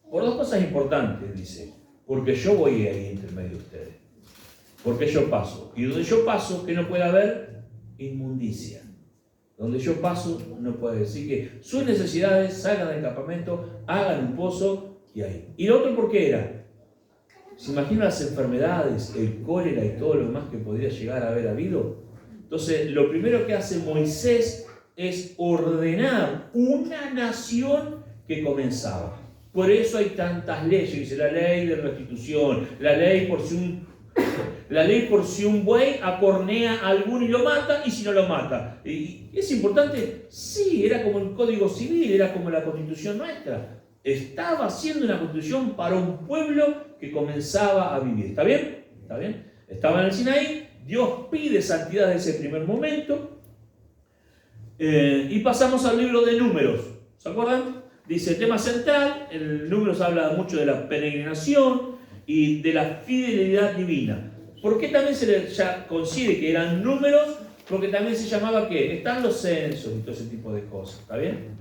Por 2 cosas importantes, dice. Porque yo voy ahí entre medio de ustedes. Porque yo paso. Y donde yo paso, que no puede haber inmundicia. Donde yo paso, no puede decir que sus necesidades salgan del campamento, hagan un pozo y ahí. Y lo otro, ¿por qué era? ¿Se imaginan las enfermedades, el cólera y todo lo demás que podría llegar a haber habido? Entonces, lo primero que hace Moisés es ordenar una nación que comenzaba. Por eso hay tantas leyes. Dice la ley de restitución, la ley por si un buey acornea a alguno y lo mata, y si no lo mata. ¿Y es importante? Sí, era como el Código Civil, era como la Constitución nuestra. Estaba haciendo una constitución para un pueblo que comenzaba a vivir. ¿Está bien? ¿Está bien? Estaba en el Sinaí, Dios pide santidad desde ese primer momento. Y pasamos al libro de Números. ¿Se acuerdan? Dice, tema central, el Números habla mucho de la peregrinación y de la fidelidad divina. ¿Por qué también se le ya considera que eran números? Porque también se llamaba que están los censos y todo ese tipo de cosas. ¿Está bien?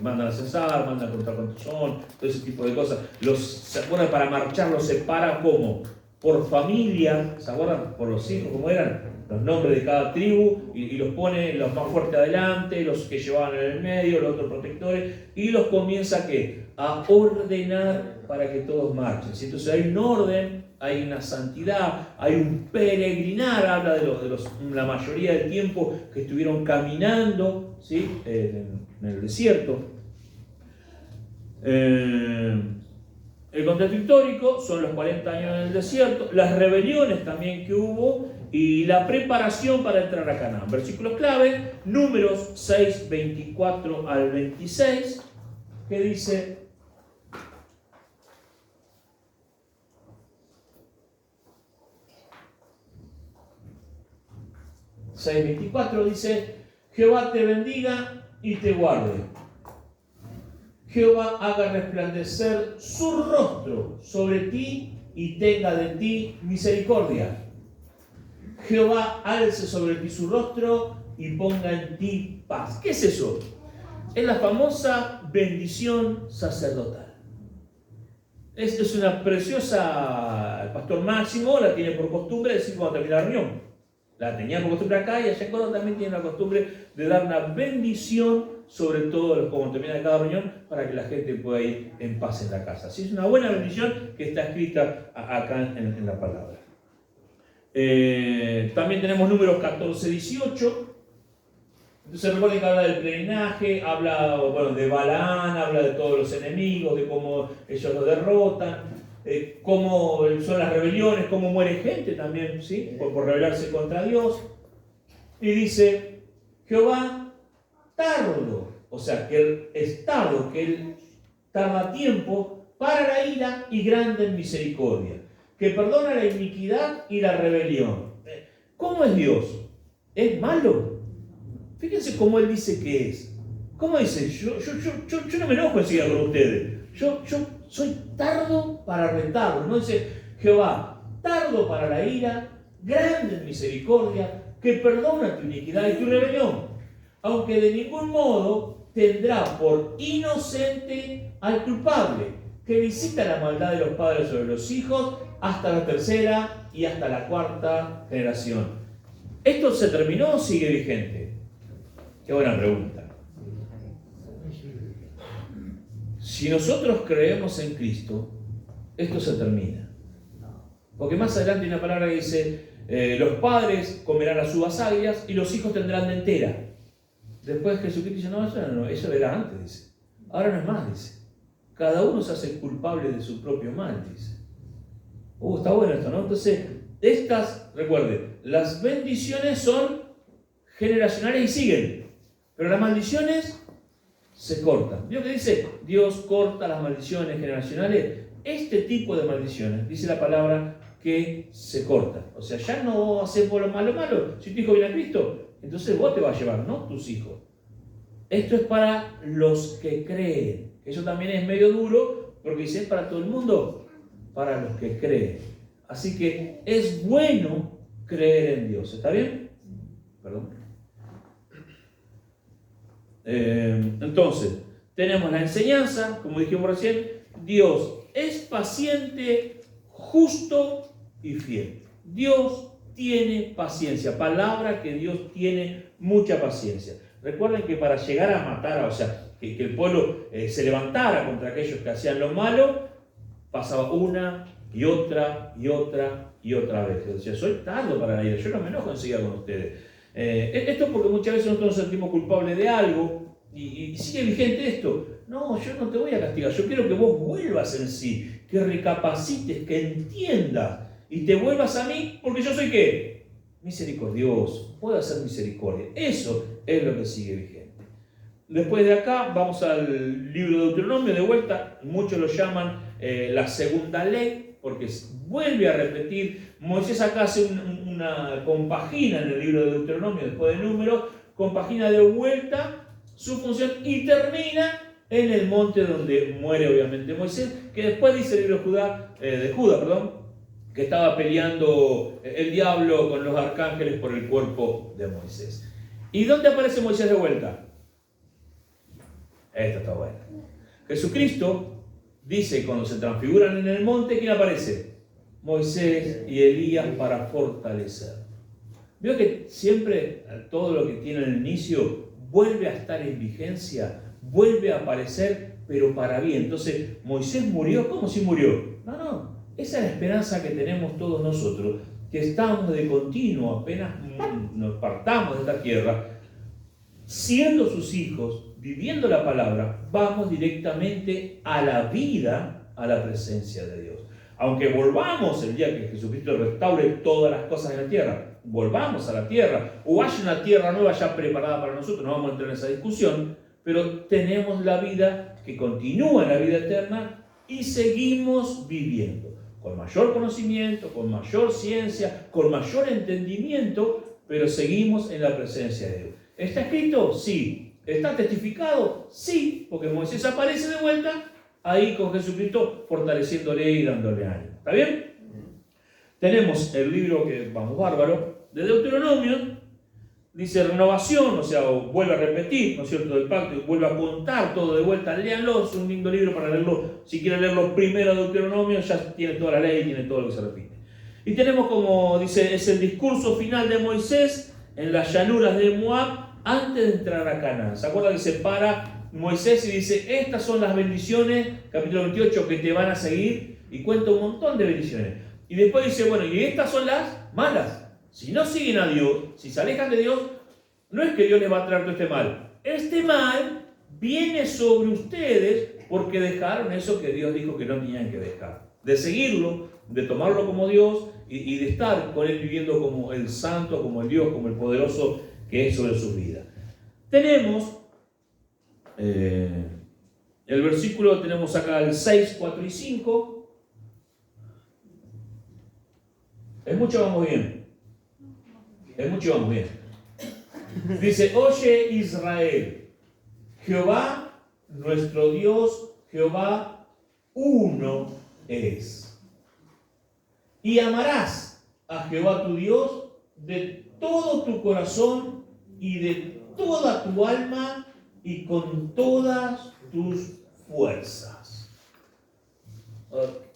Mandan a censar, mandan a contar cuántos son, todo ese tipo de cosas. ¿Se acuerdan? Para marchar los separa como por familia, ¿se acuerdan? Por los hijos, ¿cómo eran? Los nombres de cada tribu y los pone los más fuertes adelante, los que llevaban en el medio, los otros protectores, y los comienza ¿qué? A ordenar para que todos marchen. Entonces hay un orden, hay una santidad, hay un peregrinar, habla de la mayoría del tiempo que estuvieron caminando, ¿sí? En el desierto. El contexto histórico son los 40 años en el desierto, las rebeliones también que hubo y la preparación para entrar a Canaán. Versículos clave, Números 6, 24 al 26, que dice: 6:24 dice: Jehová te bendiga y te guarde. Jehová haga resplandecer su rostro sobre ti y tenga de ti misericordia. Jehová alce sobre ti su rostro y ponga en ti paz. ¿Qué es eso? Es la famosa bendición sacerdotal. Esto es una preciosa, el pastor Máximo la tiene por costumbre decir cuando termina la reunión. La tenía por costumbre acá y allá en Córdoba también tiene la costumbre de dar una bendición sobre todo cuando termina cada reunión para que la gente pueda ir en paz en la casa. Así es una buena bendición que está escrita acá en la palabra. También tenemos Números 14, 18. Entonces recuerden que habla del peregrinaje, habla de Balaán, habla de todos los enemigos, de cómo ellos los derrotan. cómo son las rebeliones, cómo muere gente también, ¿sí? Por rebelarse contra Dios. Y dice, Jehová tardo, o sea, que Él es tardo, que Él tarda tiempo para la ira y grande en misericordia, que perdona la iniquidad y la rebelión. ¿Cómo es Dios? ¿Es malo? Fíjense cómo Él dice que es. ¿Cómo dice? Yo no me enojo enseguida con ustedes. Yo soy tardo para retarlo. No dice Jehová, tardo para la ira, grande en misericordia, que perdona tu iniquidad y tu rebelión, aunque de ningún modo tendrá por inocente al culpable, que visita la maldad de los padres sobre los hijos hasta la tercera y hasta la cuarta generación. ¿Esto se terminó o sigue vigente? Qué buena pregunta. Si nosotros creemos en Cristo, esto se termina. Porque más adelante hay una palabra que dice, los padres comerán las uvas agrias y los hijos tendrán de entera. Después Jesucristo dice, no, eso era antes, dice. Ahora no es más, dice. Cada uno se hace culpable de su propio mal, dice. Está bueno esto, ¿no? Entonces, recuerden, las bendiciones son generacionales y siguen, pero las maldiciones se cortan. ¿Vio que dice? Dios corta las maldiciones generacionales. Este tipo de maldiciones, dice la palabra, que se cortan. O sea, ya no hacemos lo malo. Si tu hijo viene a Cristo, entonces vos te vas a llevar, no tus hijos. Esto es para los que creen. Eso también es medio duro, porque dice, es para todo el mundo, para los que creen. Así que es bueno creer en Dios. ¿Está bien? Perdón. Entonces, tenemos la enseñanza, como dijimos recién, Dios es paciente, justo y fiel. Dios tiene paciencia, palabra que Dios tiene mucha paciencia. Recuerden que para llegar a matar, o sea, que el pueblo se levantara contra aquellos que hacían lo malo, pasaba una y otra vez. Decía, soy tardo para la ira, yo no me enojo enseguida con ustedes. Esto es porque muchas veces nosotros nos sentimos culpables de algo y sigue vigente esto. No, yo no te voy a castigar, yo quiero que vos vuelvas en sí, que recapacites, que entiendas y te vuelvas a mí, porque yo soy ¿qué? Misericordioso, puedo hacer misericordia. Eso es lo que sigue vigente. Después de acá vamos al libro de Deuteronomio, de vuelta, muchos lo llaman la segunda ley, porque vuelve a repetir. Moisés acá hace una compagina en el libro de Deuteronomio, después de Números, compagina de vuelta su función y termina en el monte donde muere obviamente Moisés, que después dice el libro de Judá, que estaba peleando el diablo con los arcángeles por el cuerpo de Moisés. ¿Y dónde aparece Moisés de vuelta? Esto está bueno. Jesucristo dice, cuando se transfiguran en el monte, ¿quién aparece? Moisés y Elías para fortalecer. Veo que siempre todo lo que tiene el inicio vuelve a estar en vigencia, vuelve a aparecer, pero para bien. Entonces, Moisés murió. ¿Cómo si murió? No. Esa es la esperanza que tenemos todos nosotros, que estamos de continuo, apenas nos partamos de esta tierra, siendo sus hijos, viviendo la palabra, vamos directamente a la vida, a la presencia de Dios. Aunque volvamos el día que Jesucristo restaure todas las cosas en la tierra, volvamos a la tierra, o haya una tierra nueva ya preparada para nosotros, no vamos a entrar en esa discusión, pero tenemos la vida que continúa, la vida eterna, y seguimos viviendo, con mayor conocimiento, con mayor ciencia, con mayor entendimiento, pero seguimos en la presencia de Dios. ¿Está escrito? Sí. ¿Está testificado? Sí, porque Moisés aparece de vuelta ahí con Jesucristo fortaleciéndole y dándole ánimo. ¿Está bien? Tenemos el libro que vamos bárbaro de Deuteronomio, dice renovación, o sea, vuelve a repetir, ¿no es cierto?, del pacto, vuelve a contar todo de vuelta. Léanlo, es un lindo libro para leerlo. Si quieren leerlo primero de Deuteronomio, ya tiene toda la ley, tiene todo lo que se repite. Y tenemos, como dice, es el discurso final de Moisés en las llanuras de Moab antes de entrar a Canaán. ¿Se acuerdan que se para Moisés y dice, estas son las bendiciones, capítulo 28, que te van a seguir? Y cuenta un montón de bendiciones. Y después dice, bueno, y estas son las malas. Si no siguen a Dios, si se alejan de Dios, no es que Dios les va a traer todo este mal. Este mal viene sobre ustedes porque dejaron eso que Dios dijo que no tenían que dejar. de seguirlo, de tomarlo como Dios y de estar con Él viviendo como el santo, como el Dios, como el poderoso que es sobre sus vidas. Tenemos el versículo, tenemos acá el 6, 4 y 5. Es mucho, vamos bien. Es mucho, vamos bien. Dice, oye Israel, Jehová nuestro Dios, Jehová uno es. Y amarás a Jehová tu Dios de todo tu corazón y de toda tu alma y con todas tus fuerzas.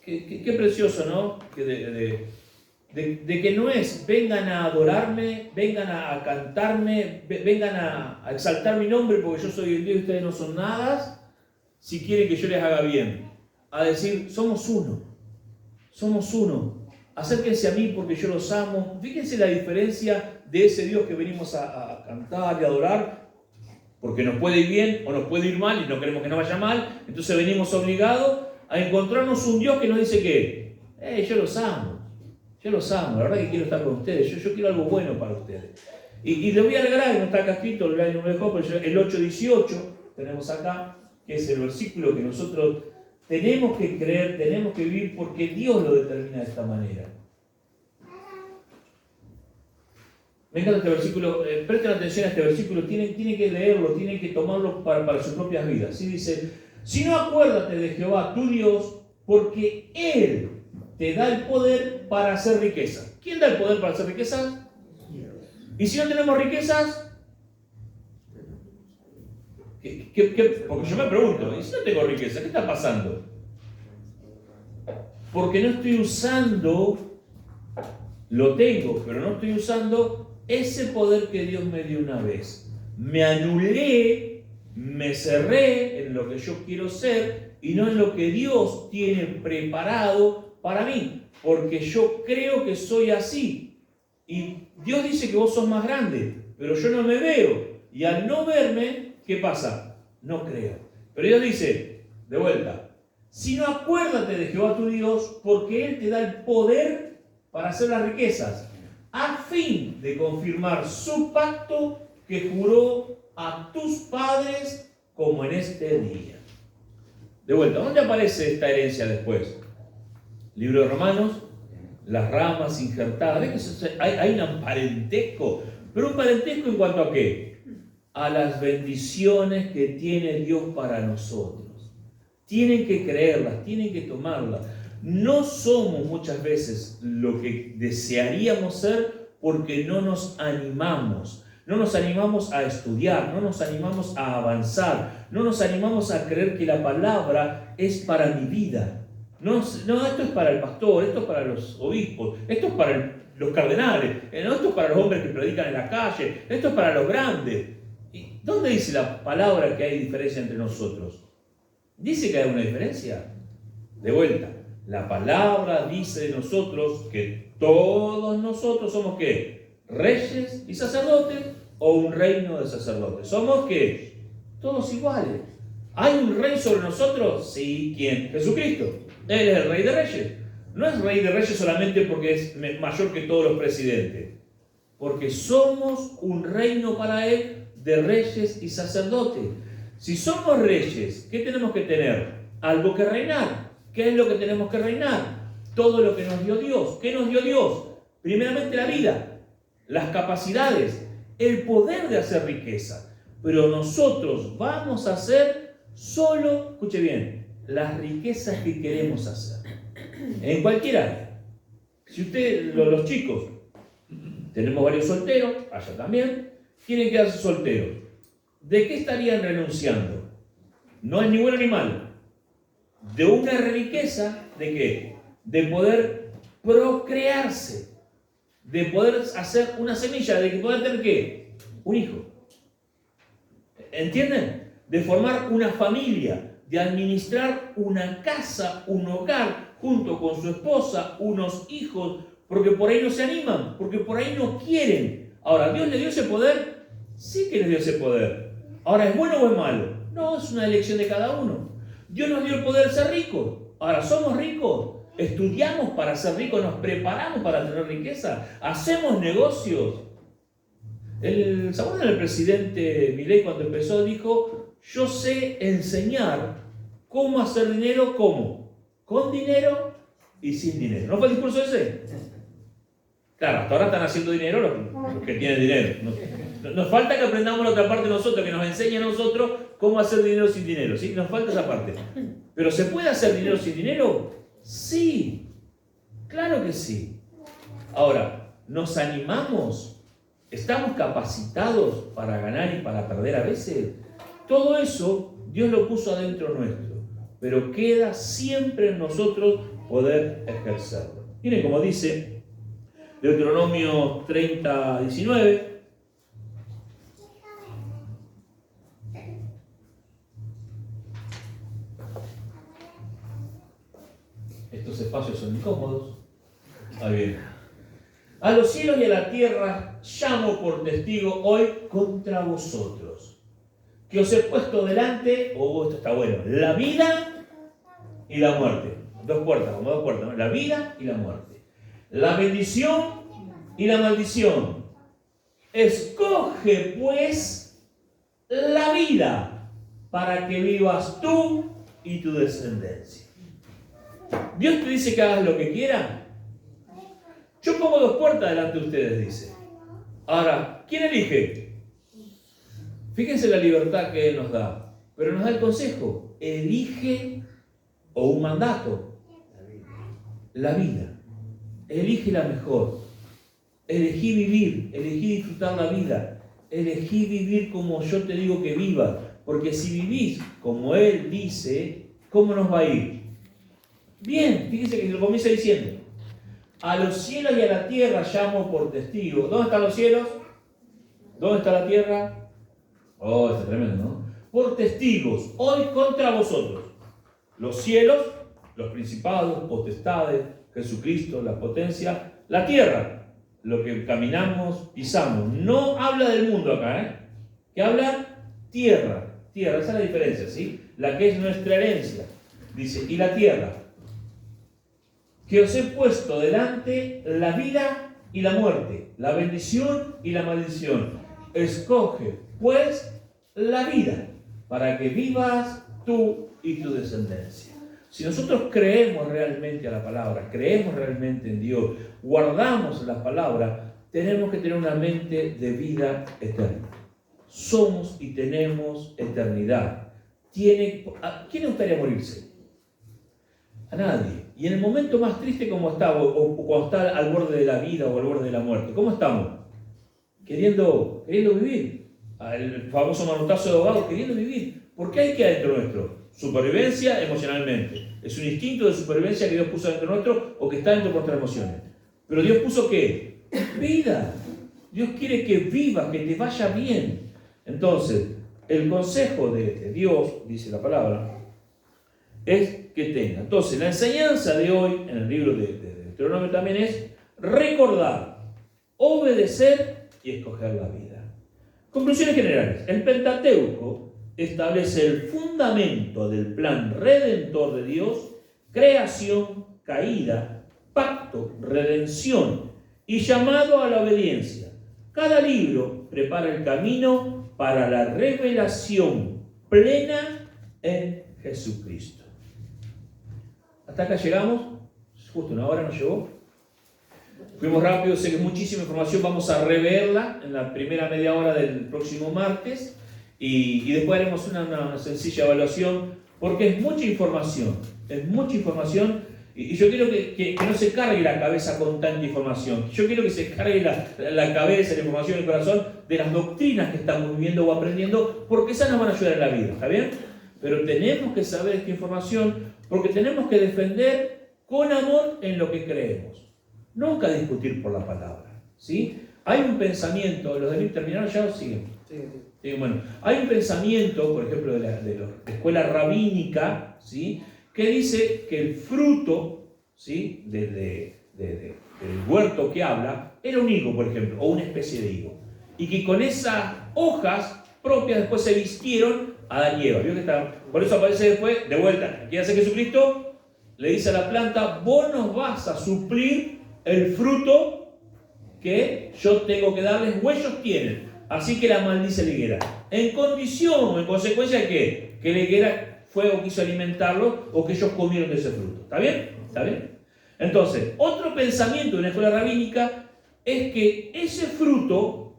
Qué precioso, ¿no? De que no es vengan a adorarme, vengan a cantarme, vengan a exaltar mi nombre porque yo soy el Dios y ustedes no son nada, si quieren que yo les haga bien. A decir, somos uno, acérquense a mí porque yo los amo. Fíjense la diferencia de ese Dios que venimos a cantar y adorar, porque nos puede ir bien o nos puede ir mal y no queremos que nos vaya mal, entonces venimos obligados a encontrarnos un Dios que nos dice que yo los amo, la verdad que quiero estar con ustedes, yo quiero algo bueno para ustedes. Y le voy a regalar, no está acá escrito, no me dejó, pero el 8:18 tenemos acá, que es el versículo que nosotros tenemos que creer, tenemos que vivir porque Dios lo determina de esta manera. Me encanta este versículo, presten atención a este versículo, tienen que leerlo, tienen que tomarlo para sus propias vidas. ¿Sí? Dice, si no, acuérdate de Jehová tu Dios, porque Él te da el poder para hacer riquezas. ¿Quién da el poder para hacer riquezas? Y si no tenemos riquezas, porque yo me pregunto, ¿y si no tengo riqueza? ¿Qué está pasando? Porque no estoy usando, lo tengo, pero no estoy usando ese poder que Dios me dio una vez. Me anulé, me cerré en lo que yo quiero ser y no en lo que Dios tiene preparado para mí, porque yo creo que soy así. Y Dios dice que vos sos más grande, pero yo no me veo. Y al no verme, ¿qué pasa? No creo. Pero Dios dice, de vuelta, si no, acuérdate de Jehová tu Dios, porque Él te da el poder para hacer las riquezas, a fin de confirmar su pacto que juró a tus padres como en este día. De vuelta, ¿dónde aparece esta herencia después? Libro de Romanos, las ramas injertadas. ¿Ves que hay un parentesco? Pero un parentesco en cuanto a qué? A las bendiciones que tiene Dios para nosotros. Tienen que creerlas, tienen que tomarlas. No somos muchas veces lo que desearíamos ser porque no nos animamos. No nos animamos a estudiar, no nos animamos a avanzar, no nos animamos a creer que la palabra es para mi vida. No, esto es para el pastor, esto es para los obispos, esto es para los cardenales, no, esto es para los hombres que predican en la calle, esto es para los grandes. ¿Y dónde dice la palabra que hay diferencia entre nosotros? ¿Dice que hay una diferencia? De vuelta, la palabra dice de nosotros que todos nosotros somos ¿qué? Reyes y sacerdotes o un reino de sacerdotes. ¿Somos qué? Todos iguales. ¿Hay un rey sobre nosotros? Sí, ¿quién? Jesucristo. Él es el rey de reyes. No es rey de reyes solamente porque es mayor que todos los presidentes. Porque somos un reino para Él de reyes y sacerdotes. Si somos reyes, ¿qué tenemos que tener? Algo que reinar. ¿Qué es lo que tenemos que reinar? Todo lo que nos dio Dios. ¿Qué nos dio Dios? Primeramente la vida, las capacidades, el poder de hacer riqueza. Pero nosotros vamos a hacer solo, escuche bien, las riquezas que queremos hacer. En cualquier área. Si usted, los chicos, tenemos varios solteros, allá también, quieren quedarse solteros. ¿De qué estarían renunciando? No es ni bueno ni malo. De una riqueza, ¿de qué? De poder procrearse, de poder hacer una semilla, de poder tener ¿qué? Un hijo. ¿Entienden? De formar una familia, de administrar una casa, un hogar, junto con su esposa, unos hijos, porque por ahí no se animan, porque por ahí no quieren. Ahora, ¿Dios le dio ese poder? Sí que les dio ese poder. Ahora, ¿es bueno o es malo? No, es una elección de cada uno. Dios nos dio el poder de ser ricos. Ahora, ¿somos ricos? ¿Estudiamos para ser ricos? ¿Nos preparamos para tener riqueza? ¿Hacemos negocios? ¿Se acuerdan del presidente Milei cuando empezó? Dijo, yo sé enseñar cómo hacer dinero, ¿cómo? Con dinero y sin dinero. ¿No fue el discurso ese? Claro, hasta ahora están haciendo dinero los que tienen dinero. Nos falta que aprendamos la otra parte de nosotros, que nos enseñe a nosotros cómo hacer dinero sin dinero. ¿Sí? Nos falta esa parte. ¿Pero se puede hacer dinero sin dinero? Sí, claro que sí. Ahora, ¿nos animamos? ¿Estamos capacitados para ganar y para perder a veces? Todo eso Dios lo puso adentro nuestro, pero queda siempre en nosotros poder ejercerlo. Miren cómo dice Deuteronomio 30, 19. Estos espacios son incómodos. Ahí bien. A los cielos y a la tierra llamo por testigo hoy contra vosotros, que os he puesto delante, esto está bueno, la vida y la muerte. Dos puertas, como dos puertas, ¿no? La vida y la muerte. La bendición y la maldición. Escoge pues la vida para que vivas tú y tu descendencia. Dios te dice que hagas lo que quieras. Yo pongo dos puertas delante de ustedes, dice. Ahora, ¿quién elige? Fíjense la libertad que Él nos da. Pero nos da el consejo. Elige o un mandato. La vida. Elige la mejor. Elegí vivir. Elegí disfrutar la vida. Elegí vivir como yo te digo que vivas. Porque si vivís como Él dice, ¿cómo nos va a ir? Bien, fíjense que lo comienza diciendo. A los cielos y a la tierra llamo por testigo. ¿Dónde están los cielos? ¿Dónde está la tierra? Oh, está tremendo, ¿no? Por testigos, hoy contra vosotros. Los cielos, los principados, potestades, Jesucristo, la potencia, la tierra, lo que caminamos, pisamos. No habla del mundo acá, ¿eh? Que habla tierra. Tierra, esa es la diferencia, ¿sí? La que es nuestra herencia. Dice, y la tierra. Que os he puesto delante la vida y la muerte, la bendición y la maldición. Escoge, pues, la vida, para que vivas tú y tu descendencia. Si nosotros creemos realmente a la palabra, creemos realmente en Dios, guardamos la palabra, tenemos que tener una mente de vida eterna. Somos y tenemos eternidad. ¿Quién le gustaría morirse? A nadie. Y en el momento más triste como está, o cuando está al borde de la vida o al borde de la muerte, ¿cómo estamos? Queriendo vivir. El famoso manotazo de ahogado, queriendo vivir. ¿Por qué hay que adentro nuestro? Supervivencia emocionalmente. Es un instinto de supervivencia que Dios puso dentro nuestro o que está dentro de nuestras emociones. Pero Dios puso ¿qué? Vida. Dios quiere que vivas, que te vaya bien. Entonces, el consejo de Dios, dice la palabra, es que tenga. Entonces, la enseñanza de hoy, en el libro de Deuteronomio también es recordar, obedecer y escoger la vida. Conclusiones generales. El Pentateuco establece el fundamento del plan redentor de Dios, creación, caída, pacto, redención y llamado a la obediencia. Cada libro prepara el camino para la revelación plena en Jesucristo. Hasta acá llegamos, justo una hora nos llevó. Fuimos rápido, sé que es muchísima información, vamos a reverla en la primera media hora del próximo martes y después haremos una sencilla evaluación porque es mucha información y yo quiero que no se cargue la cabeza con tanta información. Yo quiero que se cargue la cabeza, la información, el corazón de las doctrinas que estamos viviendo o aprendiendo porque esas nos van a ayudar en la vida, ¿está bien? Pero tenemos que saber esta información porque tenemos que defender con amor en lo que creemos. Nunca discutir por la palabra, ¿sí? Hay un pensamiento, los de mí terminaron ya o siguen. Sí. Bueno, hay un pensamiento, por ejemplo, de la escuela rabínica, ¿sí? Que dice que el fruto, ¿sí? del huerto que habla era un higo, por ejemplo, o una especie de higo. Y que con esas hojas propias después se vistieron a Adán y Eva. ¿Vio que está? Por eso aparece después, de vuelta, ¿quién hace Jesucristo? le dice a la planta, vos nos vas a suplir el fruto que yo tengo que darles, o ellos tienen. Así que la maldice la higuera. En condición, en consecuencia de que la higuera fue o quiso alimentarlo, o que ellos comieron de ese fruto. ¿Está bien? ¿Está bien? Entonces, otro pensamiento de una escuela rabínica es que ese fruto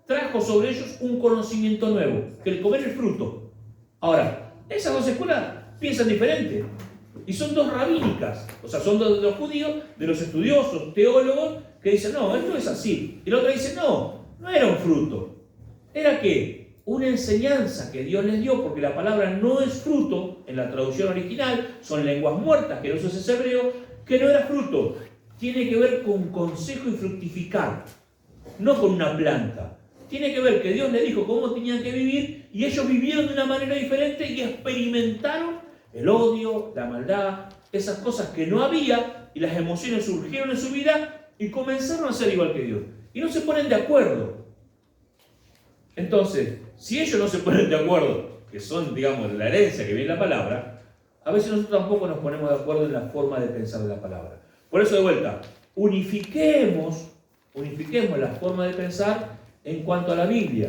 trajo sobre ellos un conocimiento nuevo, que el comer el fruto. Ahora, esas dos escuelas piensan diferente. Y son dos rabínicas, o sea, son dos de los judíos, de los estudiosos, teólogos, que dicen, no, esto es así. Y la otra dice, no, no era un fruto. ¿Era qué? Una enseñanza que Dios les dio, porque la palabra no es fruto, en la traducción original, son lenguas muertas, que no se usa hebreo, que no era fruto. Tiene que ver con consejo y fructificar, no con una planta. Tiene que ver que Dios les dijo cómo tenían que vivir, y ellos vivieron de una manera diferente y experimentaron el odio, la maldad, esas cosas que no había, y las emociones surgieron en su vida y comenzaron a ser igual que Dios. Y no se ponen de acuerdo. Entonces, si ellos no se ponen de acuerdo, que son, digamos, la herencia que viene la palabra, a veces nosotros tampoco nos ponemos de acuerdo en la forma de pensar de la palabra. Por eso, de vuelta, unifiquemos la forma de pensar en cuanto a la Biblia,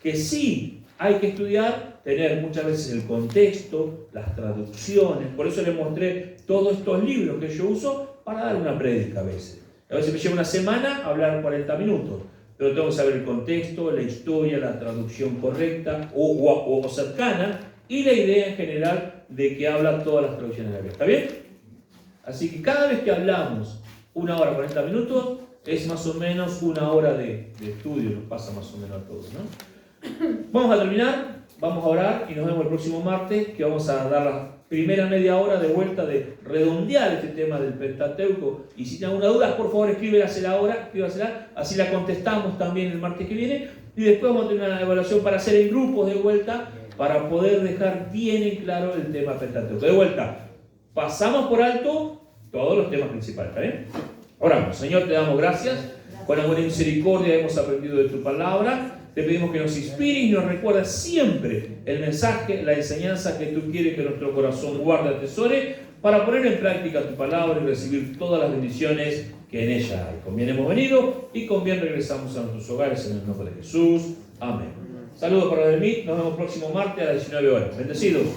que sí hay que estudiar, tener muchas veces el contexto, las traducciones. Por eso les mostré todos estos libros que yo uso para dar una prédica a veces. A veces me lleva una semana hablar 40 minutos, pero tengo que saber el contexto, la historia, la traducción correcta o cercana, y la idea en general de que habla todas las traducciones de la Biblia. ¿Está bien? Así que cada vez que hablamos 1 hora 40 minutos, es más o menos 1 hora de estudio, nos pasa más o menos a todos, ¿no? Vamos a terminar. Vamos a orar y nos vemos el próximo martes, que vamos a dar la primera media hora de vuelta de redondear este tema del Pentateuco. Y si tienen alguna duda, por favor escríbela ahora, así la contestamos también el martes que viene. Y después vamos a tener una evaluación para hacer en grupos de vuelta, para poder dejar bien en claro el tema Pentateuco. De vuelta, pasamos por alto todos los temas principales, ¿está bien? Oramos. Señor, te damos gracias. Con amor y misericordia hemos aprendido de tu palabra. Te pedimos que nos inspires y nos recuerdes siempre el mensaje, la enseñanza que tú quieres que nuestro corazón guarde, atesore, para poner en práctica tu palabra y recibir todas las bendiciones que en ella hay. Con bien hemos venido y con bien regresamos a nuestros hogares en el nombre de Jesús. Amén. Saludos para los de mí. Nos vemos el próximo martes a las 19 horas. Bendecidos.